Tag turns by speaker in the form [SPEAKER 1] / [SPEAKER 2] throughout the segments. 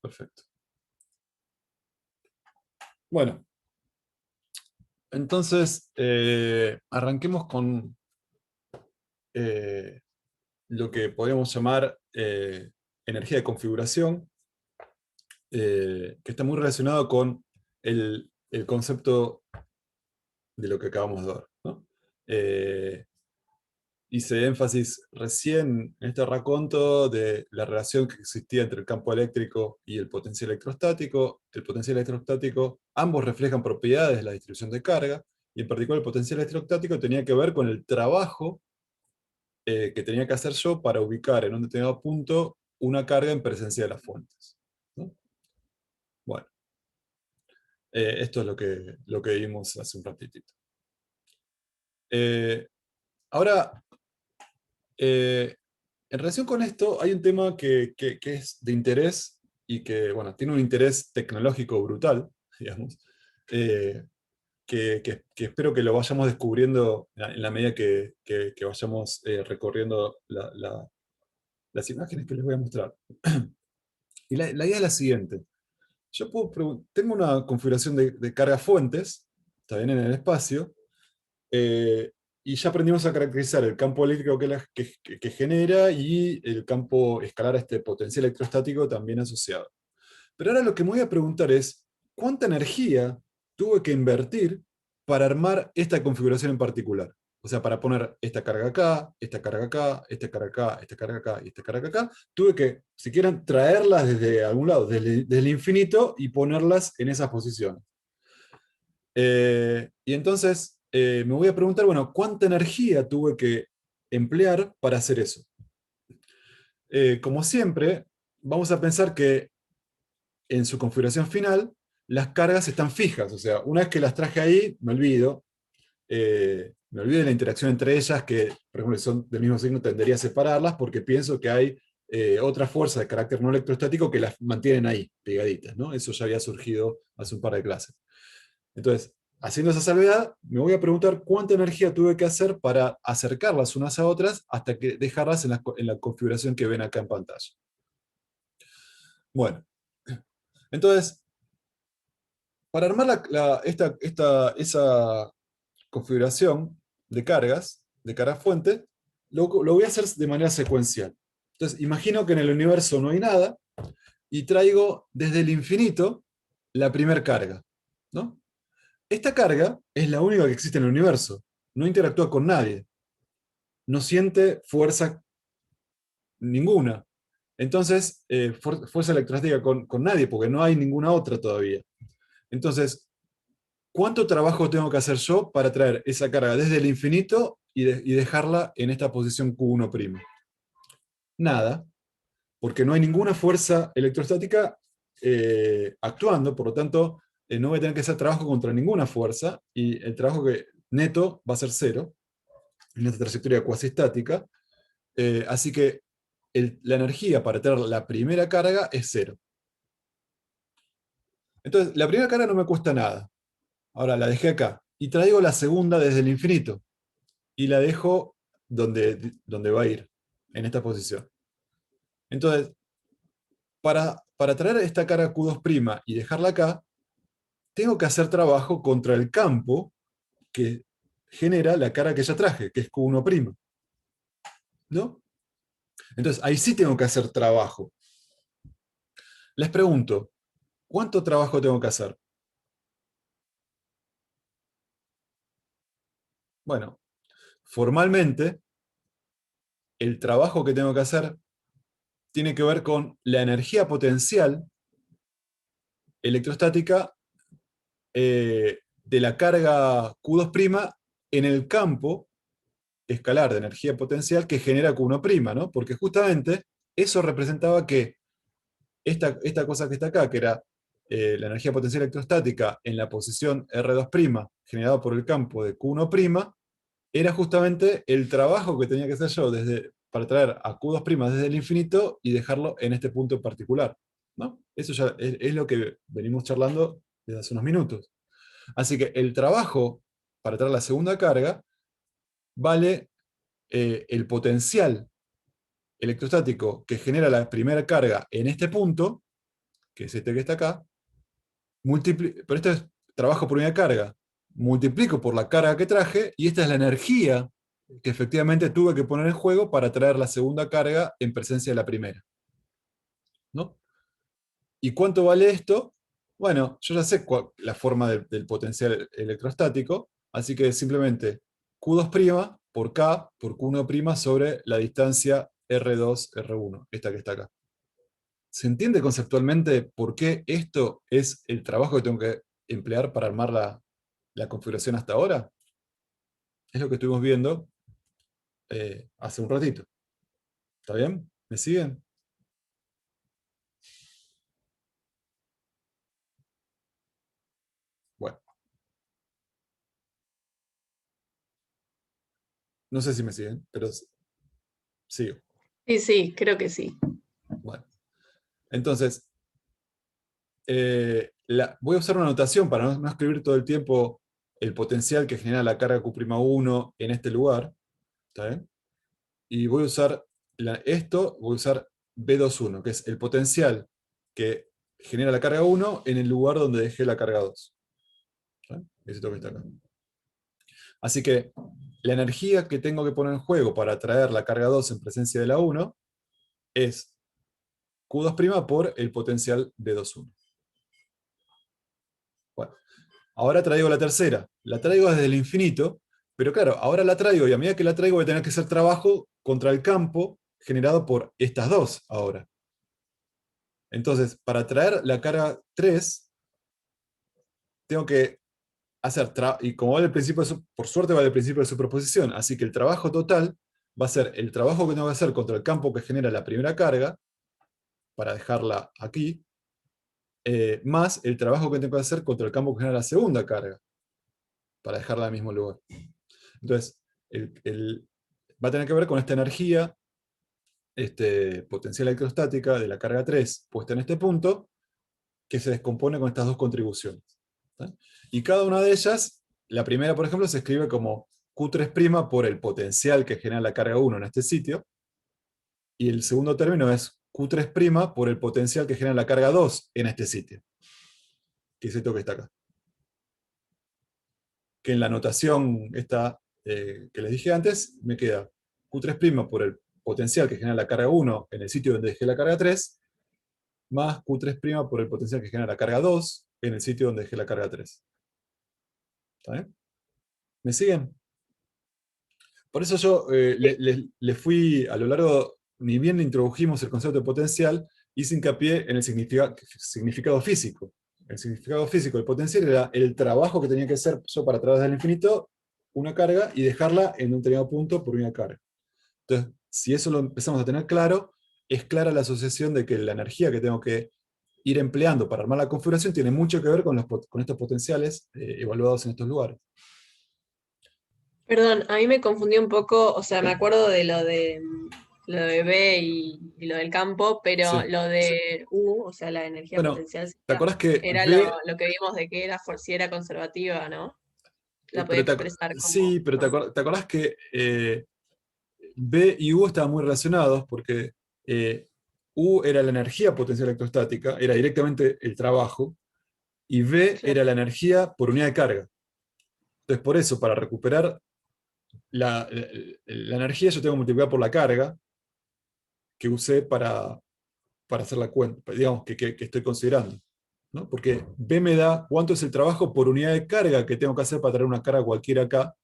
[SPEAKER 1] Perfecto. Bueno, entonces arranquemos con lo que podríamos llamar energía de configuración, que está muy relacionado con el concepto de lo que acabamos de ver, ¿no? Eh, Hice énfasis recién en este raconto de la relación que existía entre el campo eléctrico y el potencial electrostático. El potencial electrostático, ambos reflejan propiedades de la distribución de carga, y en particular el potencial electrostático tenía que ver con el trabajo que tenía que hacer yo para ubicar en un determinado punto una carga en presencia de las fuentes, ¿no? Bueno, esto es lo que vimos hace un ratitito. Ahora, en relación con esto, hay un tema que es de interés y que, bueno, tiene un interés tecnológico brutal, digamos, eh, que espero que lo vayamos descubriendo en la medida que vayamos recorriendo las imágenes que les voy a mostrar. Y la idea es la siguiente. Yo tengo una configuración de cargas fuentes, está bien, en el espacio, eh, y ya aprendimos a caracterizar el campo eléctrico que genera y el campo escalar a este potencial electrostático también asociado. Pero ahora lo que me voy a preguntar es, ¿cuánta energía tuve que invertir para armar esta configuración en particular? O sea, para poner esta carga acá, esta carga acá, esta carga acá, esta carga acá y esta carga acá, tuve que, si quieren, traerlas desde algún lado, desde el infinito, y ponerlas en esas posiciones. Y entonces me voy a preguntar, bueno, ¿cuánta energía tuve que emplear para hacer eso? Como siempre, vamos a pensar que en su configuración final, las cargas están fijas, o sea, una vez que las traje ahí, me olvido de la interacción entre ellas, que, por ejemplo, si son del mismo signo, tendería a separarlas, porque pienso que hay otra fuerza de carácter no electrostático que las mantienen ahí, pegaditas, ¿no? Eso ya había surgido hace un par de clases. Entonces, haciendo esa salvedad, me voy a preguntar cuánta energía tuve que hacer para acercarlas unas a otras hasta que dejarlas en la configuración que ven acá en pantalla. Bueno, entonces, para armar esa configuración de carga fuente, lo voy a hacer de manera secuencial. Entonces, imagino que en el universo no hay nada, y traigo desde el infinito la primera carga, ¿no? Esta carga es la única que existe en el universo. No interactúa con nadie. No siente fuerza ninguna. Entonces, fuerza electrostática con nadie, porque no hay ninguna otra todavía. Entonces, ¿cuánto trabajo tengo que hacer yo para traer esa carga desde el infinito y dejarla en esta posición Q1'? Nada, porque no hay ninguna fuerza electrostática actuando, por lo tanto, no voy a tener que hacer trabajo contra ninguna fuerza, y el trabajo neto va a ser cero en esta trayectoria cuasi estática. Así que la energía para tener la primera carga es cero. Entonces, la primera carga no me cuesta nada. Ahora la dejé acá. Y traigo la segunda desde el infinito. Y la dejo donde va a ir, en esta posición. Entonces, para traer esta carga Q2' y dejarla acá, tengo que hacer trabajo contra el campo que genera la carga que ya traje, que es Q1', ¿no? Entonces, ahí sí tengo que hacer trabajo. Les pregunto, ¿cuánto trabajo tengo que hacer? Bueno, formalmente, el trabajo que tengo que hacer tiene que ver con la energía potencial electrostática de la carga Q2' en el campo escalar de energía potencial que genera Q1', ¿no? Porque justamente eso representaba que esta cosa que está acá, que era la energía potencial electrostática en la posición R2' generada por el campo de Q1', era justamente el trabajo que tenía que hacer yo para traer a Q2' desde el infinito y dejarlo en este punto en particular, ¿no? Eso ya es lo que venimos charlando desde hace unos minutos. Así que el trabajo para traer la segunda carga vale el potencial electrostático que genera la primera carga en este punto, que es este que está acá, pero esto es trabajo por unidad de carga, multiplico por la carga que traje, y esta es la energía que efectivamente tuve que poner en juego para traer la segunda carga en presencia de la primera, ¿no? ¿Y cuánto vale esto? Bueno, yo ya sé la forma del potencial electrostático, así que simplemente Q2' por K por Q1' sobre la distancia R2, R1, esta que está acá. ¿Se entiende conceptualmente por qué esto es el trabajo que tengo que emplear para armar la configuración hasta ahora? Es lo que estuvimos viendo hace un ratito. ¿Está bien? ¿Me siguen? Bueno, no sé si me siguen, pero sigo.
[SPEAKER 2] Sí, sí, creo que sí.
[SPEAKER 1] Bueno, entonces, voy a usar una notación para no escribir todo el tiempo el potencial que genera la carga Q'1 en este lugar. ¿Está bien? Y voy a usar voy a usar B21, que es el potencial que genera la carga 1 en el lugar donde dejé la carga 2. ¿Está bien? Es esto que está acá. Así que la energía que tengo que poner en juego para traer la carga 2 en presencia de la 1 es Q2' por el potencial B21. Bueno, ahora traigo la tercera. La traigo desde el infinito, pero claro, ahora la traigo y a medida que la traigo voy a tener que hacer trabajo contra el campo generado por estas dos ahora. Entonces, para traer la carga 3, tengo que hacer, y como vale el principio por suerte vale el principio de superposición, así que el trabajo total va a ser el trabajo que tengo que hacer contra el campo que genera la primera carga, para dejarla aquí, más el trabajo que tengo que hacer contra el campo que genera la segunda carga, para dejarla en el mismo lugar. Entonces, va a tener que ver con esta energía potencial electrostática de la carga 3 puesta en este punto, que se descompone con estas dos contribuciones. ¿Sí? Y cada una de ellas, la primera, por ejemplo, se escribe como Q3' por el potencial que genera la carga 1 en este sitio, y el segundo término es Q3' por el potencial que genera la carga 2 en este sitio, que es esto que está acá. Que en la notación esta, que les dije antes, me queda Q3' por el potencial que genera la carga 1 en el sitio donde dejé la carga 3, más Q3' por el potencial que genera la carga 2 en el sitio donde dejé la carga 3. ¿Está bien? ¿Me siguen? Por eso yo le fui, a lo largo, ni bien introdujimos el concepto de potencial, hice hincapié en el significado físico. El significado físico del potencial era el trabajo que tenía que hacer yo para traer del infinito una carga y dejarla en un determinado punto por una carga. Entonces, si eso lo empezamos a tener claro, es clara la asociación de que la energía que tengo que ir empleando para armar la configuración tiene mucho que ver con estos potenciales evaluados en estos lugares.
[SPEAKER 2] Perdón, a mí me confundió un poco, o sea, me acuerdo de lo de B y lo del campo, pero
[SPEAKER 1] Sí.
[SPEAKER 2] lo de U, o sea, la energía
[SPEAKER 1] Bueno,
[SPEAKER 2] potencial,
[SPEAKER 1] ¿te acordás que
[SPEAKER 2] era
[SPEAKER 1] B,
[SPEAKER 2] lo que vimos de que era si era conservativa, ¿no? La podía
[SPEAKER 1] pero
[SPEAKER 2] expresar como,
[SPEAKER 1] sí, pero
[SPEAKER 2] ¿no?
[SPEAKER 1] te acordás que B y U estaban muy relacionados porque U era la energía potencial electrostática, era directamente el trabajo, y B
[SPEAKER 2] Claro.
[SPEAKER 1] era la energía por unidad de carga. Entonces, por eso, para recuperar la energía, yo tengo que multiplicar por la carga que usé para hacer la cuenta, digamos, que estoy considerando. ¿No? Porque B me da cuánto es el trabajo por unidad de carga que tengo que hacer para traer una carga cualquiera acá,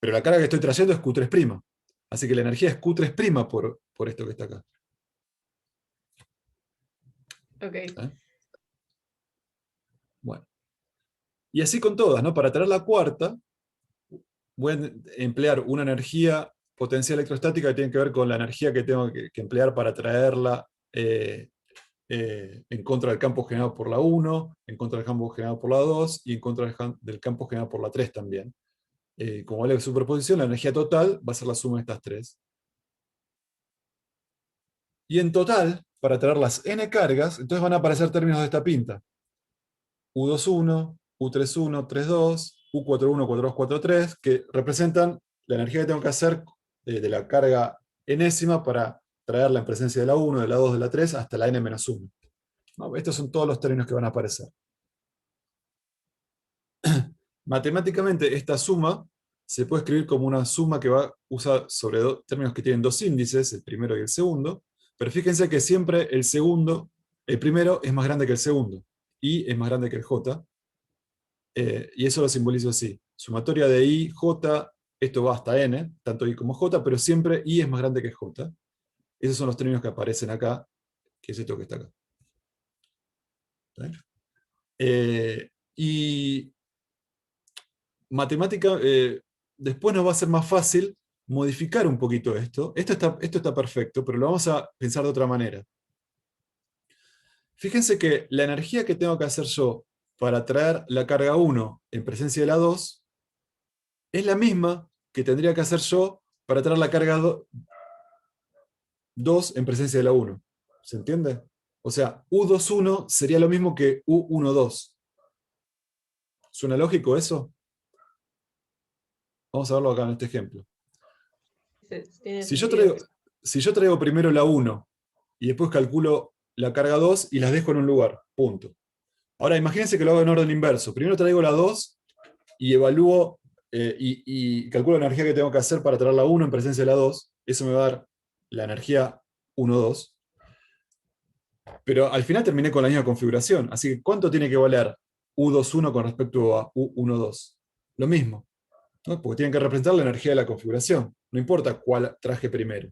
[SPEAKER 1] pero la carga que estoy trayendo es Q3'. Así que la energía es Q3' por esto que está acá.
[SPEAKER 2] Ok.
[SPEAKER 1] ¿Eh? Bueno. Y así con todas, ¿no? Para traer la cuarta, voy a emplear una energía potencial electrostática que tiene que ver con la energía que tengo que emplear para traerla en contra del campo generado por la 1, en contra del campo generado por la 2 y en contra del campo generado por la 3 también. Como vale de superposición, la energía total va a ser la suma de estas tres. Y en total, para traer las n cargas, entonces van a aparecer términos de esta pinta. U21, U31, 32, U41, 42, 43, que representan la energía que tengo que hacer de la carga enésima para traerla en presencia de la 1, de la 2, de la 3, hasta la n-1. ¿no? Estos son todos los términos que van a aparecer. Matemáticamente, esta suma se puede escribir como una suma que va a usar sobre términos que tienen dos índices, el primero y el segundo, pero fíjense que siempre el primero es más grande que el segundo, y es más grande que el j, y eso lo simbolizo así. Sumatoria de i, j, esto va hasta n, tanto i como j, pero siempre i es más grande que j. Esos son los términos que aparecen acá, que es esto que está acá. ¿Sí? Y matemática, después nos va a ser más fácil modificar un poquito esto. Esto está perfecto, pero lo vamos a pensar de otra manera. Fíjense que la energía que tengo que hacer yo para traer la carga 1 en presencia de la 2 es la misma que tendría que hacer yo para traer la carga 2 en presencia de la 1. ¿Se entiende? O sea, U21 sería lo mismo que U12. ¿Suena lógico eso? Vamos a verlo acá en este ejemplo.
[SPEAKER 2] Tiene
[SPEAKER 1] Si yo
[SPEAKER 2] sentido.
[SPEAKER 1] traigo, si yo traigo primero la 1 y después calculo la carga 2 y las dejo en un lugar, punto. Ahora imagínense que lo hago en orden inverso. Primero traigo la 2 y evalúo y calculo la energía que tengo que hacer para traer la 1 en presencia de la 2. Eso me va a dar la energía 1, 2. Pero al final terminé con la misma configuración. Así que, ¿cuánto tiene que valer U21 con respecto a U12? Lo mismo, ¿no? Porque tienen que representar la energía de la configuración. No importa cuál traje primero.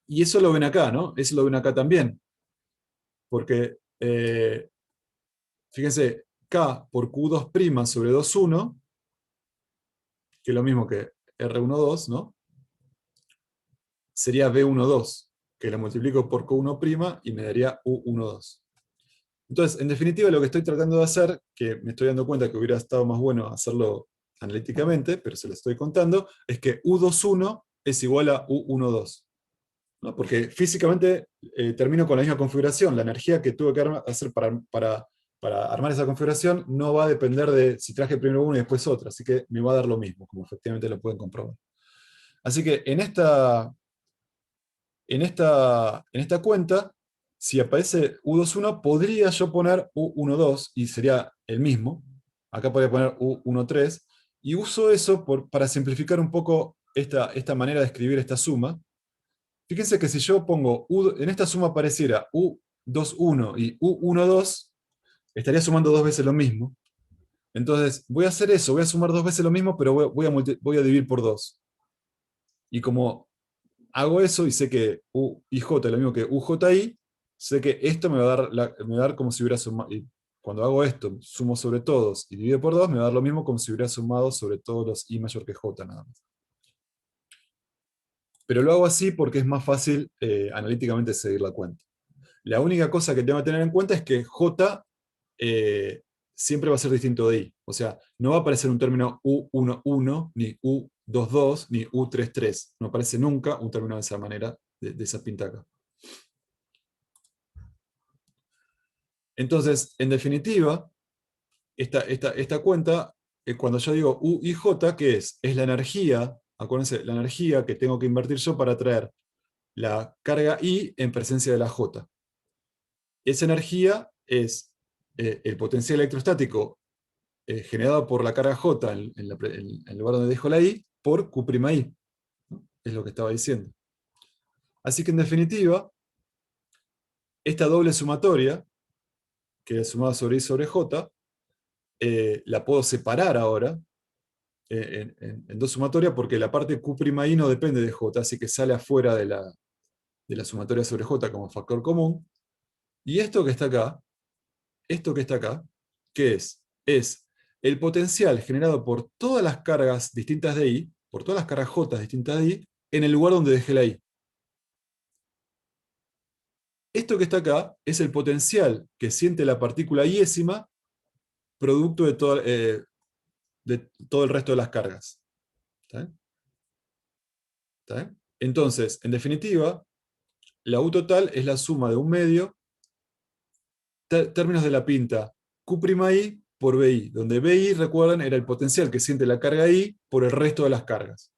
[SPEAKER 1] Y eso lo ven acá, ¿no? Eso lo ven acá también. Porque, fíjense, K por Q2' sobre 2,1, que es lo mismo que R12, ¿no? Sería B12, que lo multiplico por Q1' y me daría U12. Entonces, en definitiva, lo que estoy tratando de hacer, que me estoy dando cuenta que hubiera estado más bueno hacerlo analíticamente, pero se lo estoy contando, es que U21 es igual a U12. ¿No? Porque físicamente termino con la misma configuración. La energía que tuve que hacer para armar esa configuración no va a depender de si traje primero uno y después otro, así que me va a dar lo mismo, como efectivamente lo pueden comprobar. Así que en esta cuenta, si aparece U21, podría yo poner U12 y sería el mismo. Acá podría poner U13, y uso eso para simplificar un poco esta manera de escribir esta suma. Fíjense que si yo pongo, en esta suma apareciera U21 y U12, estaría sumando dos veces lo mismo. Entonces, voy a hacer eso, voy a sumar dos veces lo mismo, pero voy a dividir por 2. Y como hago eso y sé que UIJ es lo mismo que UJI, sé que esto me va a dar como si hubiera sumado. Y cuando hago esto, sumo sobre todos y divido por 2, me va a dar lo mismo como si hubiera sumado sobre todos los I mayor que J nada más. Pero lo hago así porque es más fácil analíticamente seguir la cuenta. La única cosa que tengo que tener en cuenta es que J siempre va a ser distinto de I. O sea, no va a aparecer un término U11, ni U22, ni U33. No aparece nunca un término de esa manera, de esa pinta acá. Entonces, en definitiva, esta cuenta, cuando yo digo U y J, ¿qué es? Es la energía, acuérdense, la energía que tengo que invertir yo para traer la carga I en presencia de la J. Esa energía es el potencial electrostático generado por la carga J en el lugar donde dejo la I por Q'I, ¿no? Es lo que estaba diciendo. Así que en definitiva, esta doble sumatoria, que es sumada sobre I sobre J, la puedo separar ahora en dos sumatorias porque la parte Q'I no depende de J, así que sale afuera de la sumatoria sobre J como factor común. Y esto que está acá, ¿qué es? Es el potencial generado por todas las cargas distintas de I, por todas las cargas J distintas de I, en el lugar donde dejé la I. Esto que está acá es el potencial que siente la partícula iésima producto de todo el resto de las cargas. ¿Está bien? ¿Está bien? Entonces, en definitiva, la U total es la suma de un medio, términos de la pinta, Q'I por BI, donde BI, recuerden, era el potencial que siente la carga I por el resto de las cargas.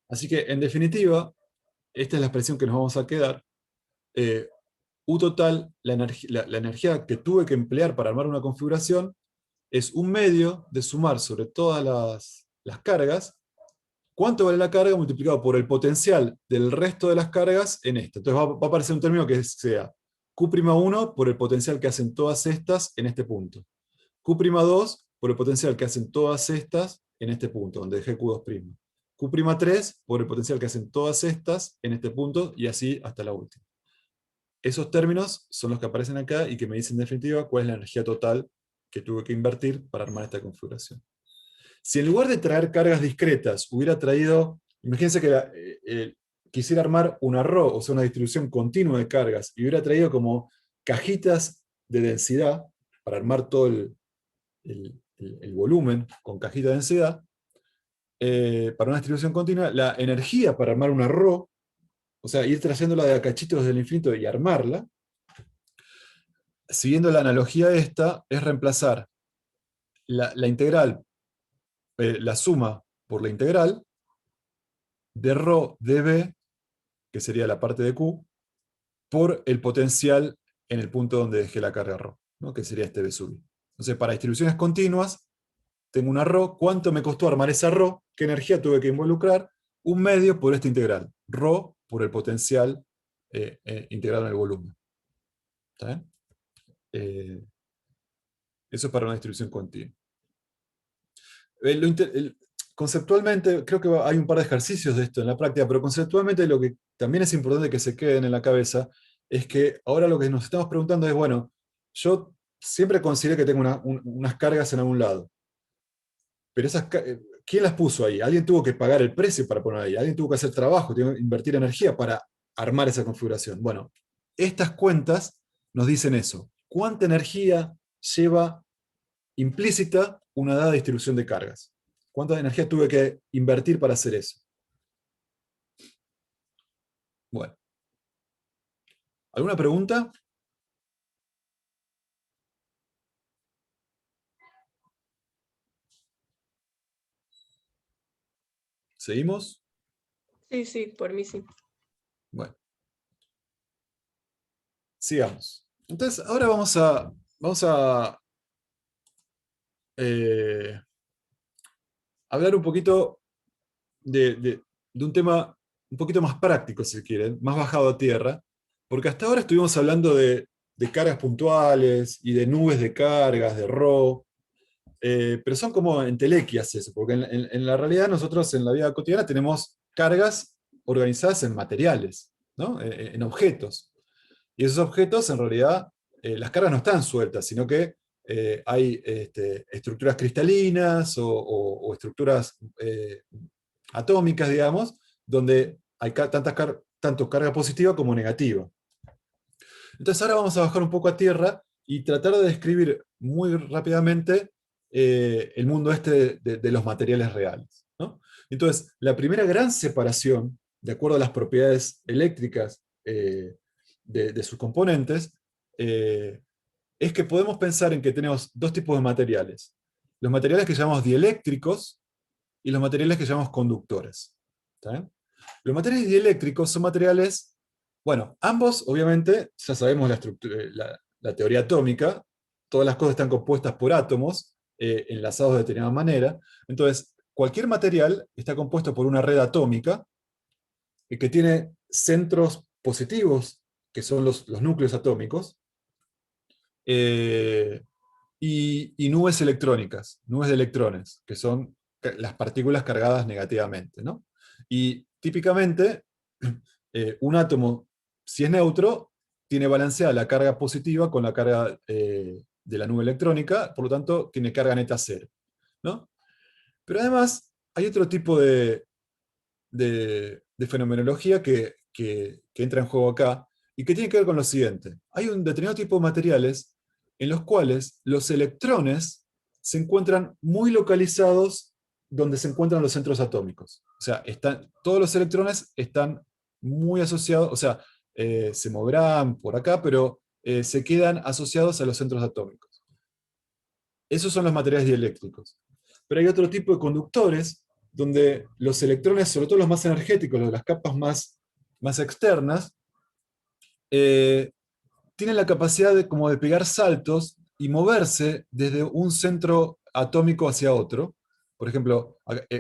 [SPEAKER 1] Así que, en definitiva, esta es la expresión que nos vamos a quedar. U total, la energía que tuve que emplear para armar una configuración, es un medio de sumar sobre todas las cargas, cuánto vale la carga multiplicado por el potencial del resto de las cargas en esta. Entonces va a aparecer un término que sea Q'1 por el potencial que hacen todas estas en este punto. Q'2 por el potencial que hacen todas estas en este punto, donde dejé Q2'. Q'3 por el potencial que hacen todas estas en este punto, y así hasta la última. Esos términos son los que aparecen acá y que me dicen en definitiva cuál es la energía total que tuve que invertir para armar esta configuración. Si en lugar de traer cargas discretas hubiera traído, imagínense que quisiera armar un arrow, o sea, una distribución continua de cargas, y hubiera traído como cajitas de densidad para armar todo el volumen con cajita de densidad, para una distribución continua, la energía para armar un arrow, o sea, ir trayéndola de a cachitos del infinito y armarla, siguiendo la analogía esta, es reemplazar la integral, la suma por la integral, de ρ dB, que sería la parte de Q, por el potencial en el punto donde dejé la carga ρ, ¿no? Que sería este B sub I. Entonces, para distribuciones continuas, tengo una ρ, ¿cuánto me costó armar esa ρ? ¿Qué energía tuve que involucrar? Un medio por esta integral, ρ por el potencial integrado en el volumen. ¿Está bien? Eso es para una distribución continua. Conceptualmente, creo que hay un par de ejercicios de esto en la práctica, pero conceptualmente lo que también es importante que se queden en la cabeza es que ahora lo que nos estamos preguntando es, bueno, yo siempre consideré que tengo unas cargas en algún lado, pero ¿quién las puso ahí? Alguien tuvo que pagar el precio para poner ahí, alguien tuvo que hacer trabajo, tuvo que invertir energía para armar esa configuración. Bueno, estas cuentas nos dicen eso. ¿Cuánta energía lleva implícita una dada distribución de cargas? ¿Cuánta energía tuve que invertir para hacer eso? Bueno. ¿Alguna pregunta? ¿Seguimos?
[SPEAKER 2] Sí, sí, por mí sí.
[SPEAKER 1] Bueno. Sigamos. Entonces, ahora vamos a eh, hablar un poquito de un tema un poquito más práctico, si quieren, más bajado a tierra, porque hasta ahora estuvimos hablando de cargas puntuales y de nubes de cargas, de RAW, pero son como entelequias eso, porque en la realidad nosotros en la vida cotidiana tenemos cargas organizadas en materiales, ¿no? En objetos. Y esos objetos, en realidad, las cargas no están sueltas, sino que hay estructuras cristalinas o estructuras atómicas, digamos, donde hay tanto carga positiva como negativa. Entonces ahora vamos a bajar un poco a tierra y tratar de describir muy rápidamente el mundo este de los materiales reales, ¿no? Entonces, la primera gran separación, de acuerdo a las propiedades eléctricas de sus componentes, es que podemos pensar en que tenemos dos tipos de materiales. Los materiales que llamamos dieléctricos y los materiales que llamamos conductores. ¿Está bien? Los materiales dieléctricos son materiales, bueno, ambos obviamente ya sabemos la teoría atómica, todas las cosas están compuestas por átomos enlazados de determinada manera, entonces cualquier material está compuesto por una red atómica que tiene centros positivos, que son los núcleos atómicos, y nubes electrónicas, nubes de electrones, que son las partículas cargadas negativamente, ¿no? Y típicamente, un átomo, si es neutro, tiene balanceada la carga positiva con la carga de la nube electrónica, por lo tanto, tiene carga neta cero, ¿no? Pero además, hay otro tipo de fenomenología que entra en juego acá, y que tiene que ver con lo siguiente. Hay un determinado tipo de materiales en los cuales los electrones se encuentran muy localizados donde se encuentran los centros atómicos. O sea, todos los electrones están muy asociados, o sea, se moverán por acá, pero se quedan asociados a los centros atómicos. Esos son los materiales dieléctricos. Pero hay otro tipo de conductores donde los electrones, sobre todo los más energéticos, los de las capas más externas, eh, tienen la capacidad de, como de pegar saltos y moverse desde un centro atómico hacia otro. Por ejemplo,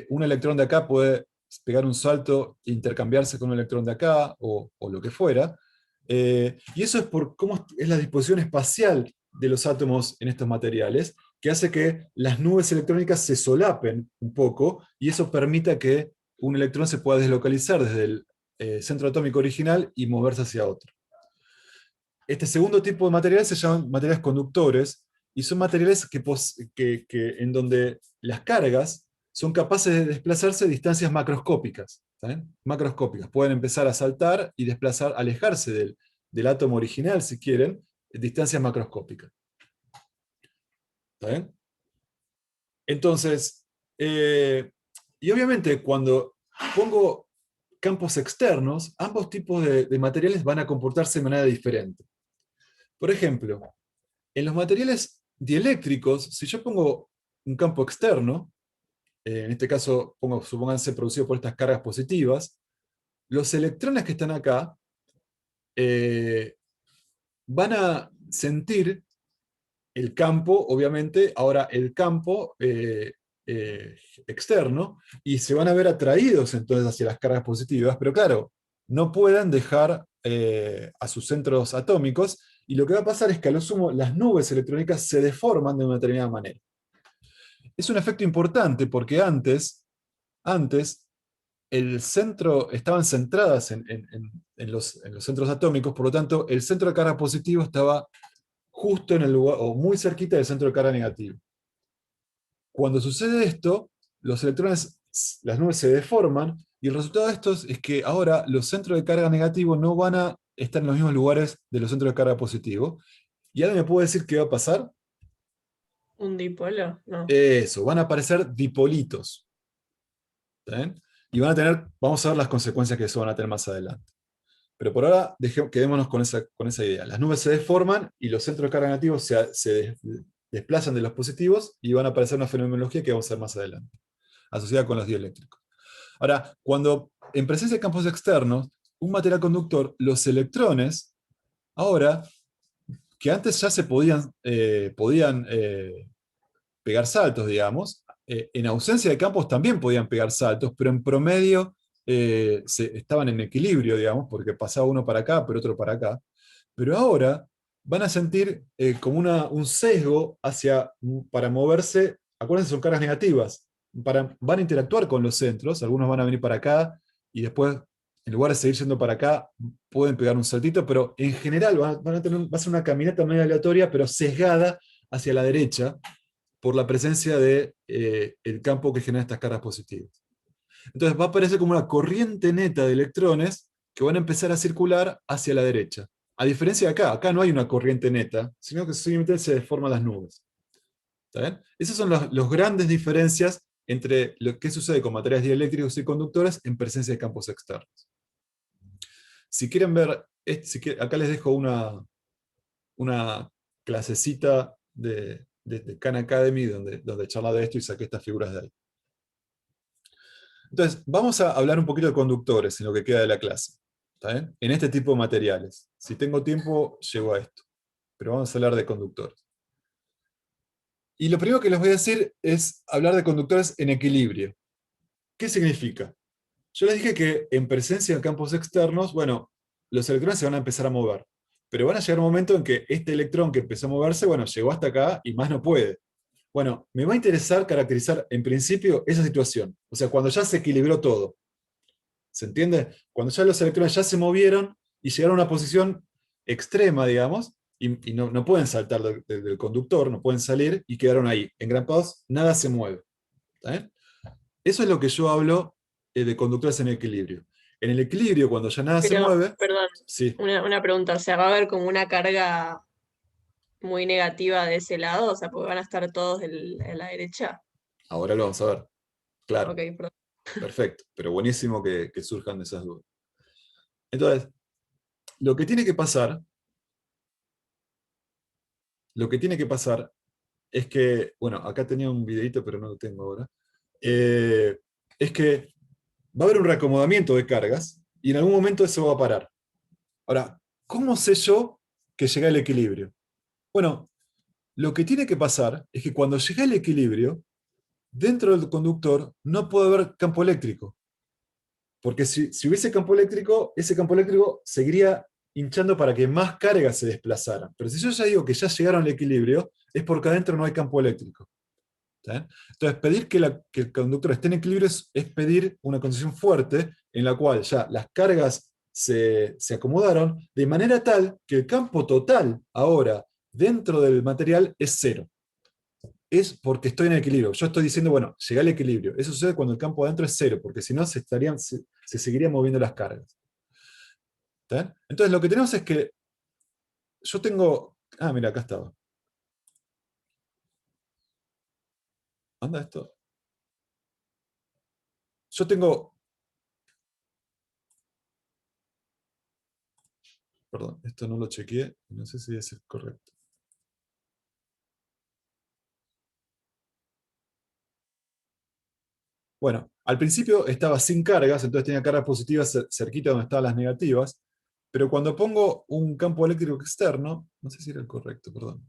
[SPEAKER 1] un electrón de acá puede pegar un salto e intercambiarse con un electrón de acá, o lo que fuera. Y eso es por cómo es la disposición espacial de los átomos en estos materiales, que hace que las nubes electrónicas se solapen un poco, y eso permita que un electrón se pueda deslocalizar desde el centro atómico original y moverse hacia otro. Este segundo tipo de materiales se llaman materiales conductores, y son materiales en donde las cargas son capaces de desplazarse a distancias macroscópicas. ¿Saben? Macroscópicas. Pueden empezar a saltar y desplazar, alejarse del átomo original, si quieren, en distancias macroscópicas. ¿Está bien? Entonces, y obviamente cuando pongo campos externos, ambos tipos de materiales van a comportarse de manera diferente. Por ejemplo, en los materiales dieléctricos, si yo pongo un campo externo, en este caso, supónganse producido por estas cargas positivas, los electrones que están acá eh, van a sentir el campo, obviamente, ahora el campo eh, externo, y se van a ver atraídos entonces hacia las cargas positivas, pero claro, no pueden dejar a sus centros atómicos, y lo que va a pasar es que a lo sumo las nubes electrónicas se deforman de una determinada manera. Es un efecto importante porque antes el centro, estaban centradas en los centros atómicos, por lo tanto, el centro de carga positivo estaba justo en el lugar, o muy cerquita del centro de carga negativo. Cuando sucede esto, los electrones, las nubes se deforman, y el resultado de esto es que ahora los centros de carga negativo no van a estar en los mismos lugares de los centros de carga positivo. ¿Y alguien me puede decir qué va a pasar?
[SPEAKER 2] ¿Un dipolo? No.
[SPEAKER 1] Eso, van a aparecer dipolitos. ¿Está bien? Y vamos a ver las consecuencias que eso van a tener más adelante. Pero por ahora quedémonos con esa idea. Las nubes se deforman y los centros de carga negativos se desplazan de los positivos, y van a aparecer una fenomenología que vamos a ver más adelante, asociada con los dieléctricos. Ahora, cuando en presencia de campos externos, un material conductor, los electrones, ahora, que antes ya se podían pegar saltos, digamos, en ausencia de campos también podían pegar saltos, pero en promedio estaban en equilibrio, digamos, porque pasaba uno para acá, pero otro para acá. Pero ahora van a sentir como un sesgo para moverse. Acuérdense, son cargas negativas. Van a interactuar con los centros, algunos van a venir para acá, y después, en lugar de seguir yendo para acá, pueden pegar un saltito, pero en general va a ser una caminata medio aleatoria, pero sesgada hacia la derecha, por la presencia de el campo que genera estas cargas positivas. Entonces va a aparecer como una corriente neta de electrones que van a empezar a circular hacia la derecha. A diferencia de acá no hay una corriente neta, sino que simplemente se deforman las nubes. ¿Está bien? Esas son las grandes diferencias entre lo que sucede con materiales dieléctricos y conductores en presencia de campos externos. Si quieren ver, acá les dejo una clasecita de Khan Academy donde charla de esto y saqué estas figuras de ahí. Entonces, vamos a hablar un poquito de conductores en lo que queda de la clase. ¿Está bien? En este tipo de materiales. Si tengo tiempo, llego a esto. Pero vamos a hablar de conductores. Y lo primero que les voy a decir es hablar de conductores en equilibrio. ¿Qué significa? Yo les dije que en presencia de campos externos, bueno, los electrones se van a empezar a mover. Pero van a llegar un momento en que este electrón que empezó a moverse, bueno, llegó hasta acá y más no puede. Bueno, me va a interesar caracterizar en principio esa situación. O sea, cuando ya se equilibró todo. ¿Se entiende? Cuando ya los electrones ya se movieron y llegaron a una posición extrema, digamos, y no pueden saltar del conductor, no pueden salir, y quedaron ahí. Engrampados, nada se mueve. ¿Está bien? Eso es lo que yo hablo de conductores en equilibrio. En el equilibrio, cuando ya nada se
[SPEAKER 2] Pero,
[SPEAKER 1] mueve,
[SPEAKER 2] perdón,
[SPEAKER 1] sí,
[SPEAKER 2] una pregunta, o sea, ¿va a haber como una carga muy negativa de ese lado? O sea, porque van a estar todos en la derecha.
[SPEAKER 1] ahora lo vamos a ver.
[SPEAKER 2] Ok,
[SPEAKER 1] Claro,
[SPEAKER 2] perdón.
[SPEAKER 1] perfecto, pero buenísimo que surjan de esas dudas. Entonces, lo que tiene que pasar, lo que tiene que pasar es que, bueno, acá tenía un videito, pero no lo tengo ahora, eh, es que va a haber un reacomodamiento de cargas, y en algún momento eso va a parar. Ahora, ¿Cómo sé yo que llegué al equilibrio? Bueno, lo que tiene que pasar es que cuando llegué al equilibrio, dentro del conductor no puede haber campo eléctrico. Porque si hubiese campo eléctrico, ese campo eléctrico seguiría hinchando para que más cargas se desplazaran. Pero si yo ya digo que ya llegaron al equilibrio, es porque adentro no hay campo eléctrico. ¿Está bien? Entonces, pedir que el conductor esté en equilibrio es pedir una condición fuerte en la cual ya las cargas se acomodaron de manera tal que el campo total ahora dentro del material es cero. Es porque estoy en equilibrio. Yo estoy diciendo, bueno, llegué al equilibrio. Eso sucede cuando el campo adentro es cero, porque si no se seguirían moviendo las cargas. ¿Está bien? Entonces lo que tenemos es que yo tengo... Ah, mira, acá estaba. Anda esto. Yo tengo... Perdón, esto no lo chequeé. No sé si es correcto. Bueno, al principio estaba sin cargas, entonces tenía cargas positivas cerquita donde estaban las negativas, pero cuando pongo un campo eléctrico externo, no sé si era el correcto, perdón.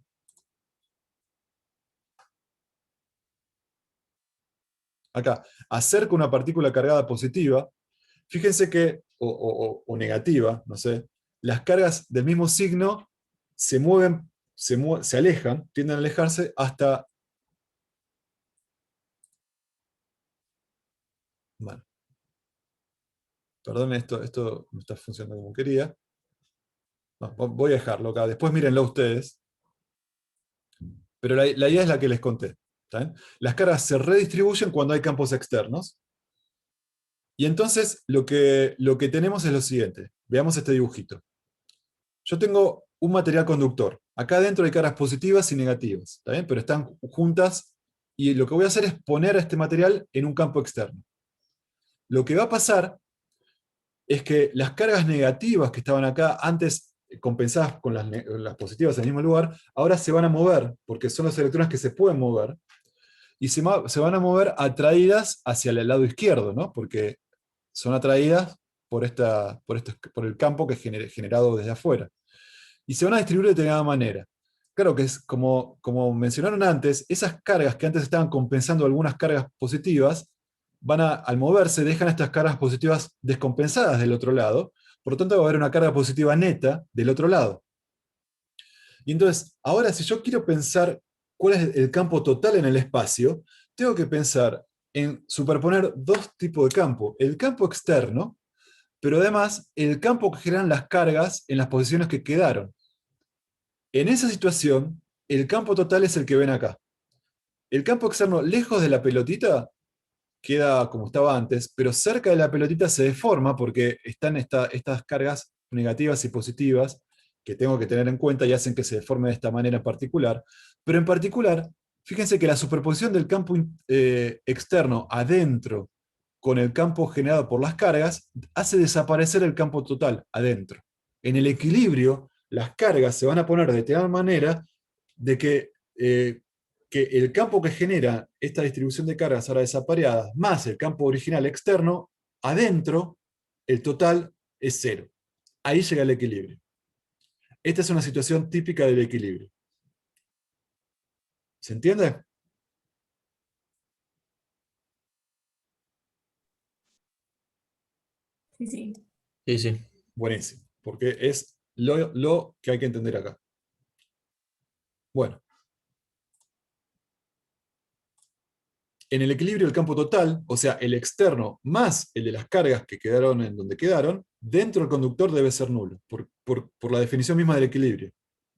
[SPEAKER 1] Acá, acerco una partícula cargada positiva, fíjense que, o negativa, no sé, las cargas del mismo signo se mueven, se alejan, tienden a alejarse hasta... Bueno, perdón, esto no está funcionando como quería. No, voy a dejarlo acá, después mírenlo ustedes. Pero la idea es la que les conté. ¿Está bien? Las cargas se redistribuyen cuando hay campos externos. Y entonces lo que tenemos es lo siguiente. Veamos este dibujito. Yo tengo un material conductor. Acá adentro hay cargas positivas y negativas. ¿Está bien? Pero están juntas. Y lo que voy a hacer es poner a este material en un campo externo. Lo que va a pasar es que las cargas negativas que estaban acá antes compensadas con las positivas en el mismo lugar, ahora se van a mover, porque son los electrones que se pueden mover, y se van a mover atraídas hacia el lado izquierdo, ¿no? Porque son atraídas por el campo que es generado desde afuera. Y se van a distribuir de determinada manera. Claro que es como mencionaron antes, esas cargas que antes estaban compensando algunas cargas positivas, al moverse, dejan estas cargas positivas descompensadas del otro lado, por lo tanto va a haber una carga positiva neta del otro lado. Y entonces, ahora si yo quiero pensar cuál es el campo total en el espacio, tengo que pensar en superponer dos tipos de campo. El campo externo, pero además el campo que generan las cargas en las posiciones que quedaron. En esa situación, el campo total es el que ven acá. El campo externo, lejos de la pelotita, queda como estaba antes, pero cerca de la pelotita se deforma porque están estas cargas negativas y positivas que tengo que tener en cuenta y hacen que se deforme de esta manera en particular. Pero en particular, fíjense que la superposición del campo externo adentro con el campo generado por las cargas hace desaparecer el campo total adentro. En el equilibrio, las cargas se van a poner de tal manera de que el campo que genera esta distribución de cargas ahora desapareadas, más el campo original externo, adentro, el total es cero. Ahí llega el equilibrio. Esta es una situación típica del equilibrio. ¿Se entiende?
[SPEAKER 3] Sí, sí.
[SPEAKER 4] Sí, sí.
[SPEAKER 1] Buenísimo, porque es lo que hay que entender acá. Bueno, en el equilibrio del campo total, o sea, el externo más el de las cargas que quedaron en donde quedaron, dentro del conductor debe ser nulo, por la definición misma del equilibrio.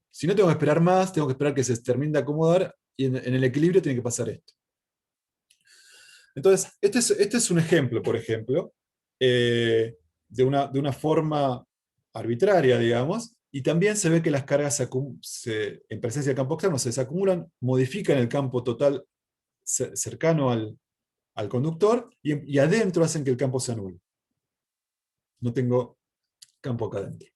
[SPEAKER 1] Si no tengo que esperar más, tengo que esperar que se termine de acomodar, y en el equilibrio tiene que pasar esto. Entonces, este es un ejemplo, por ejemplo, de una forma arbitraria, digamos, y también se ve que las cargas en presencia del campo externo se desacumulan, modifican el campo total cercano al conductor, y adentro hacen que el campo se anule. No tengo campo acá adentro.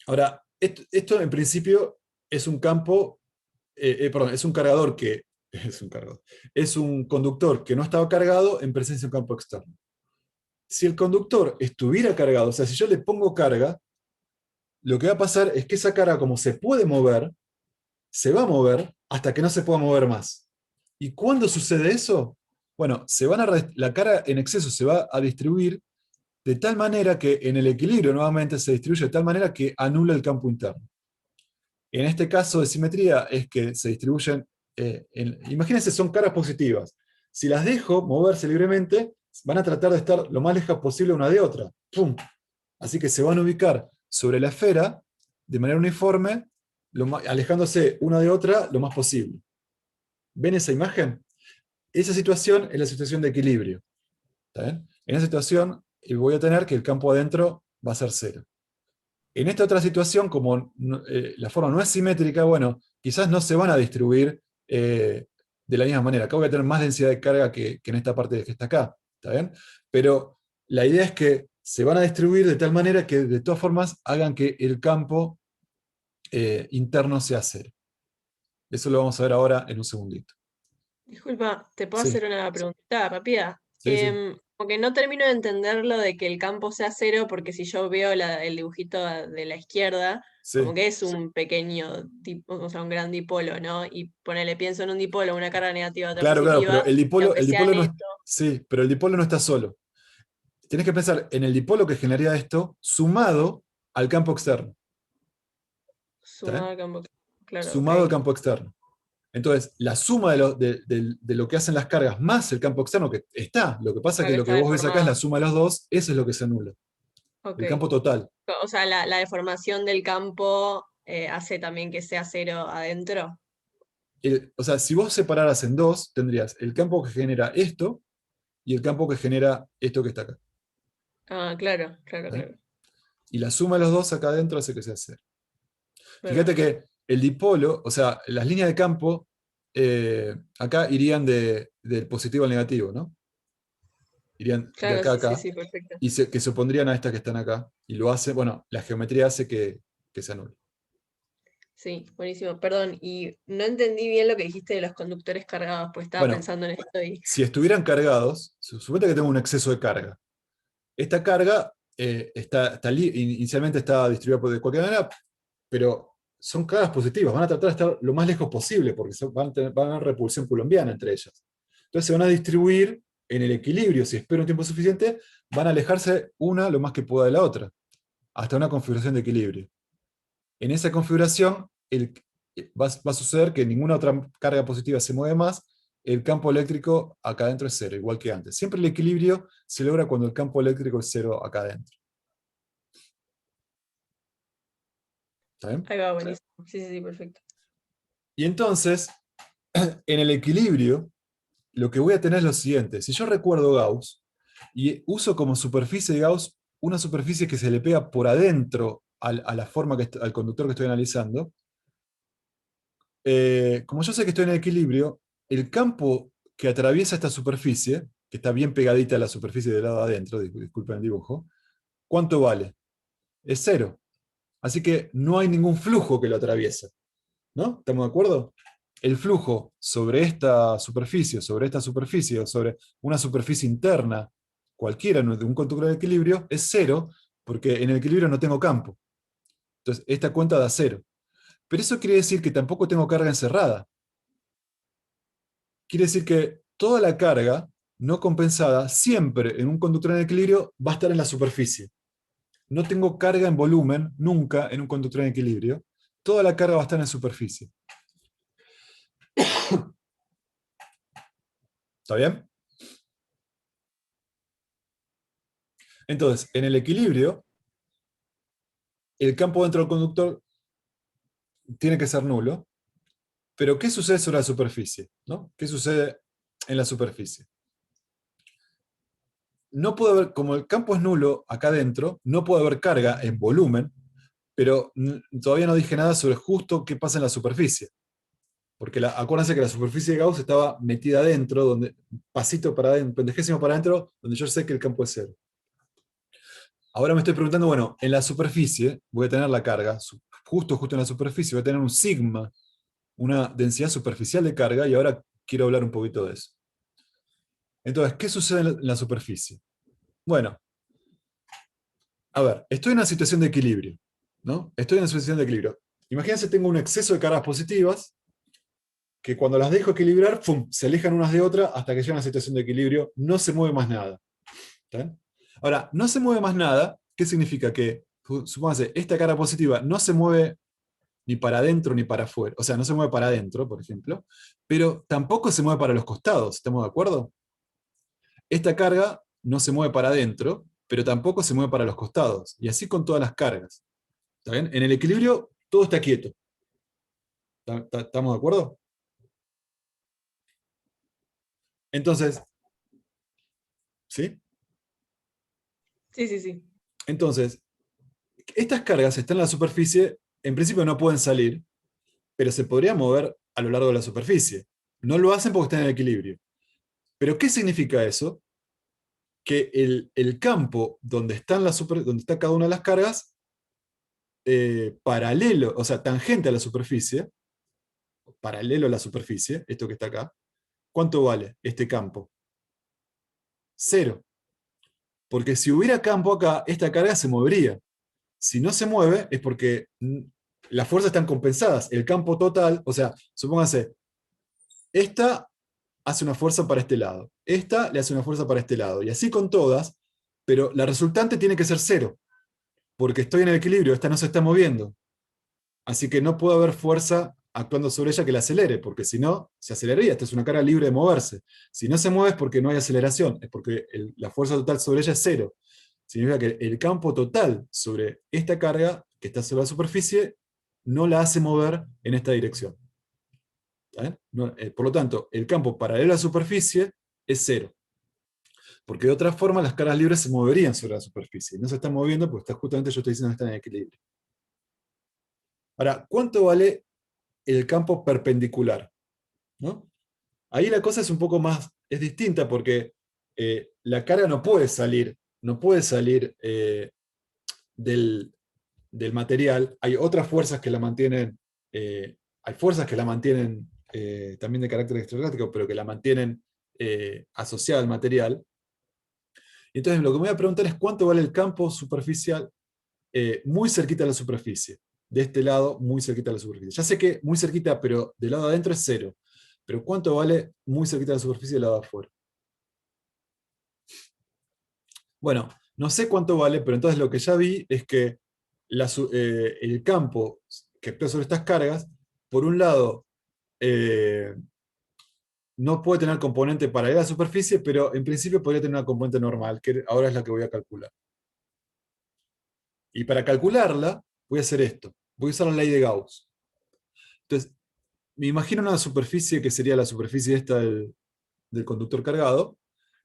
[SPEAKER 1] Ahora, esto en principio es un campo, perdón, es un cargador que es un conductor que no estaba cargado en presencia de un campo externo. Si el conductor estuviera cargado, o sea, si yo le pongo carga, lo que va a pasar es que esa carga, como se puede mover, se va a mover hasta que no se pueda mover más. ¿Y cuándo sucede eso? Bueno, la carga en exceso se va a distribuir de tal manera que en el equilibrio nuevamente se distribuye de tal manera que anula el campo interno. En este caso de simetría es que se distribuyen, imagínense, son caras positivas. Si las dejo moverse libremente, van a tratar de estar lo más lejos posible una de otra. ¡Pum! Así que se van a ubicar sobre la esfera de manera uniforme, alejándose una de otra lo más posible. ¿Ven esa imagen? Esa situación es la situación de equilibrio. ¿Está bien? En esa situación voy a tener que el campo adentro va a ser cero. En esta otra situación, como la forma no es simétrica, bueno, quizás no se van a distribuir de la misma manera. Acá voy a tener más densidad de carga que en esta parte que está acá. ¿Está bien? Pero la idea es que se van a distribuir de tal manera que de todas formas hagan que el campo interno sea cero. Eso lo vamos a ver ahora en un segundito.
[SPEAKER 2] Disculpa, ¿te puedo
[SPEAKER 1] Sí,
[SPEAKER 2] hacer una preguntita rápida?
[SPEAKER 1] sí, sí,
[SPEAKER 2] Como que no termino de entender lo de que el campo sea cero, porque si yo veo el dibujito de la izquierda, como
[SPEAKER 1] sí.
[SPEAKER 2] que es un pequeño, o sea, un gran dipolo, ¿no? Y ponele, pienso en un dipolo, una carga negativa, otra
[SPEAKER 1] Claro, claro, pero
[SPEAKER 2] positiva, y aunque
[SPEAKER 1] el
[SPEAKER 2] sea
[SPEAKER 1] dipolo no es,
[SPEAKER 2] neto,
[SPEAKER 1] sí, pero el dipolo no está solo. Tienes que pensar en el dipolo que generaría esto sumado al campo externo. ¿Está
[SPEAKER 2] sumado
[SPEAKER 1] bien?
[SPEAKER 2] al campo, claro, ok.
[SPEAKER 1] Sumado al campo externo. Entonces, la suma de lo que hacen las cargas más el campo externo que está, lo que pasa es
[SPEAKER 2] Ah,
[SPEAKER 1] que
[SPEAKER 2] que
[SPEAKER 1] lo que
[SPEAKER 2] está
[SPEAKER 1] vos ves acá es la
[SPEAKER 2] deformado.
[SPEAKER 1] suma de los dos, eso es lo que se anula.
[SPEAKER 2] Ok.
[SPEAKER 1] El campo total.
[SPEAKER 2] O sea, la deformación del campo hace también que sea cero adentro.
[SPEAKER 1] O sea, si vos separaras en dos, tendrías el campo que genera esto y el campo que genera esto que está acá.
[SPEAKER 2] Ah, claro, claro,
[SPEAKER 1] ¿Eh?
[SPEAKER 2] claro.
[SPEAKER 1] Y la suma de los dos acá adentro hace que sea cero. Fíjate
[SPEAKER 2] Perfecto.
[SPEAKER 1] que el dipolo, o sea, las líneas de campo acá irían del positivo al negativo, ¿no? Irían de
[SPEAKER 2] Claro,
[SPEAKER 1] acá a
[SPEAKER 2] sí, sí,
[SPEAKER 1] acá
[SPEAKER 2] sí, perfecto.
[SPEAKER 1] y que se opondrían a estas que están acá. Y lo hace, bueno, la geometría hace que se anule.
[SPEAKER 2] Sí, buenísimo. Perdón, y no entendí bien lo que dijiste de los conductores cargados, pues estaba
[SPEAKER 1] Bueno,
[SPEAKER 2] pensando en esto y...
[SPEAKER 1] si estuvieran cargados, suponete que tengo un exceso de carga. Esta carga inicialmente está distribuida de cualquier manera, pero son cargas positivas, van a tratar de estar lo más lejos posible, porque van a tener repulsión coulombiana entre ellas. Entonces se van a distribuir en el equilibrio, si espero un tiempo suficiente, van a alejarse una lo más que pueda de la otra, hasta una configuración de equilibrio. En esa configuración va a suceder que ninguna otra carga positiva se mueve más, el campo eléctrico acá adentro es cero, igual que antes. Siempre el equilibrio se logra cuando el campo eléctrico es cero acá adentro. ¿Está bien?
[SPEAKER 2] Ahí va, buenísimo. Sí, sí, sí, perfecto.
[SPEAKER 1] Y entonces, en el equilibrio, lo que voy a tener es lo siguiente. Si yo recuerdo Gauss y uso como superficie de Gauss una superficie que se le pega por adentro a la forma al conductor que estoy analizando, como yo sé que estoy en equilibrio, el campo que atraviesa esta superficie, que está bien pegadita a la superficie del lado de adentro, disculpen el dibujo, ¿cuánto vale? Es cero. Así que no hay ningún flujo que lo atraviesa. ¿No? ¿Estamos de acuerdo? El flujo sobre esta superficie o sobre una superficie interna, cualquiera de un conductor de equilibrio, es cero, porque en el equilibrio no tengo campo. Entonces, esta cuenta da cero. Pero eso quiere decir que tampoco tengo carga encerrada. Quiere decir que toda la carga no compensada siempre en un conductor en equilibrio va a estar en la superficie. No tengo carga en volumen nunca en un conductor en equilibrio. Toda la carga va a estar en superficie. ¿Está bien? Entonces, en el equilibrio, el campo dentro del conductor tiene que ser nulo, pero ¿qué sucede sobre la superficie? ¿No? ¿Qué sucede en la superficie? No puede haber, como el campo es nulo acá adentro, no puede haber carga en volumen, pero todavía no dije nada sobre justo qué pasa en la superficie. Porque acuérdense que la superficie de Gauss estaba metida adentro, donde, pasito para adentro, pendejésimo para adentro, donde yo sé que el campo es cero. Ahora me estoy preguntando, bueno, en la superficie voy a tener la carga, justo en la superficie voy a tener un sigma, una densidad superficial de carga, y ahora quiero hablar un poquito de eso. Entonces, ¿qué sucede en la superficie? Bueno, a ver, estoy en una situación de equilibrio, ¿no? Estoy en una situación de equilibrio. Imagínense, tengo un exceso de cargas positivas que cuando las dejo equilibrar, ¡pum!, se alejan unas de otras hasta que llegan a una situación de equilibrio, no se mueve más nada. ¿Está bien? Ahora, no se mueve más nada, ¿qué significa? Que, supóngase, esta carga positiva no se mueve ni para adentro ni para afuera, o sea, no se mueve para adentro, por ejemplo, pero tampoco se mueve para los costados, ¿estamos de acuerdo? Esta carga no se mueve para adentro, pero tampoco se mueve para los costados, y así con todas las cargas. ¿Está bien? En el equilibrio todo está quieto. ¿Estamos de acuerdo? Entonces, ¿sí?
[SPEAKER 2] Sí, sí, sí.
[SPEAKER 1] Entonces, estas cargas están en la superficie, en principio no pueden salir, pero se podrían mover a lo largo de la superficie. No lo hacen porque están en equilibrio. ¿Pero qué significa eso? Que el campo donde está cada una de las cargas, paralelo, o sea, tangente a la superficie, paralelo a la superficie, esto que está acá, ¿cuánto vale este campo? Cero. Porque si hubiera campo acá, esta carga se movería. Si no se mueve, es porque las fuerzas están compensadas. El campo total, o sea, supóngase, esta hace una fuerza para este lado, esta le hace una fuerza para este lado, y así con todas, pero la resultante tiene que ser cero, porque estoy en el equilibrio, esta no se está moviendo. Así que no puede haber fuerza actuando sobre ella que la acelere, porque si no, se aceleraría. Esta es una carga libre de moverse. Si no se mueve es porque no hay aceleración, es porque la fuerza total sobre ella es cero. Significa que el campo total sobre esta carga que está sobre la superficie no la hace mover en esta dirección. Por lo tanto, el campo paralelo a la superficie es cero. Porque de otra forma las cargas libres se moverían sobre la superficie. No se están moviendo porque justamente yo estoy diciendo que están en equilibrio. Ahora, ¿cuánto vale el campo perpendicular? ¿No? Ahí la cosa es un poco más, es distinta porque la carga no puede salir del, del material. Hay otras fuerzas que la mantienen, hay fuerzas que la mantienen también de carácter extragáláctico, pero que la mantienen asociada al material. Entonces lo que me voy a preguntar es cuánto vale el campo superficial muy cerquita de la superficie. De este lado, muy cerquita de la superficie. Ya sé que muy cerquita, pero del lado de adentro es cero. Pero ¿cuánto vale muy cerquita de la superficie del lado de afuera? Bueno, no sé cuánto vale, pero entonces lo que ya vi es que el campo que actúa sobre estas cargas, por un lado, eh, no puede tener componente para ir a la superficie, pero en principio podría tener una componente normal, que ahora es la que voy a calcular. Y para calcularla, voy a hacer esto. Voy a usar la ley de Gauss. Entonces, me imagino una superficie que sería la superficie esta del conductor cargado,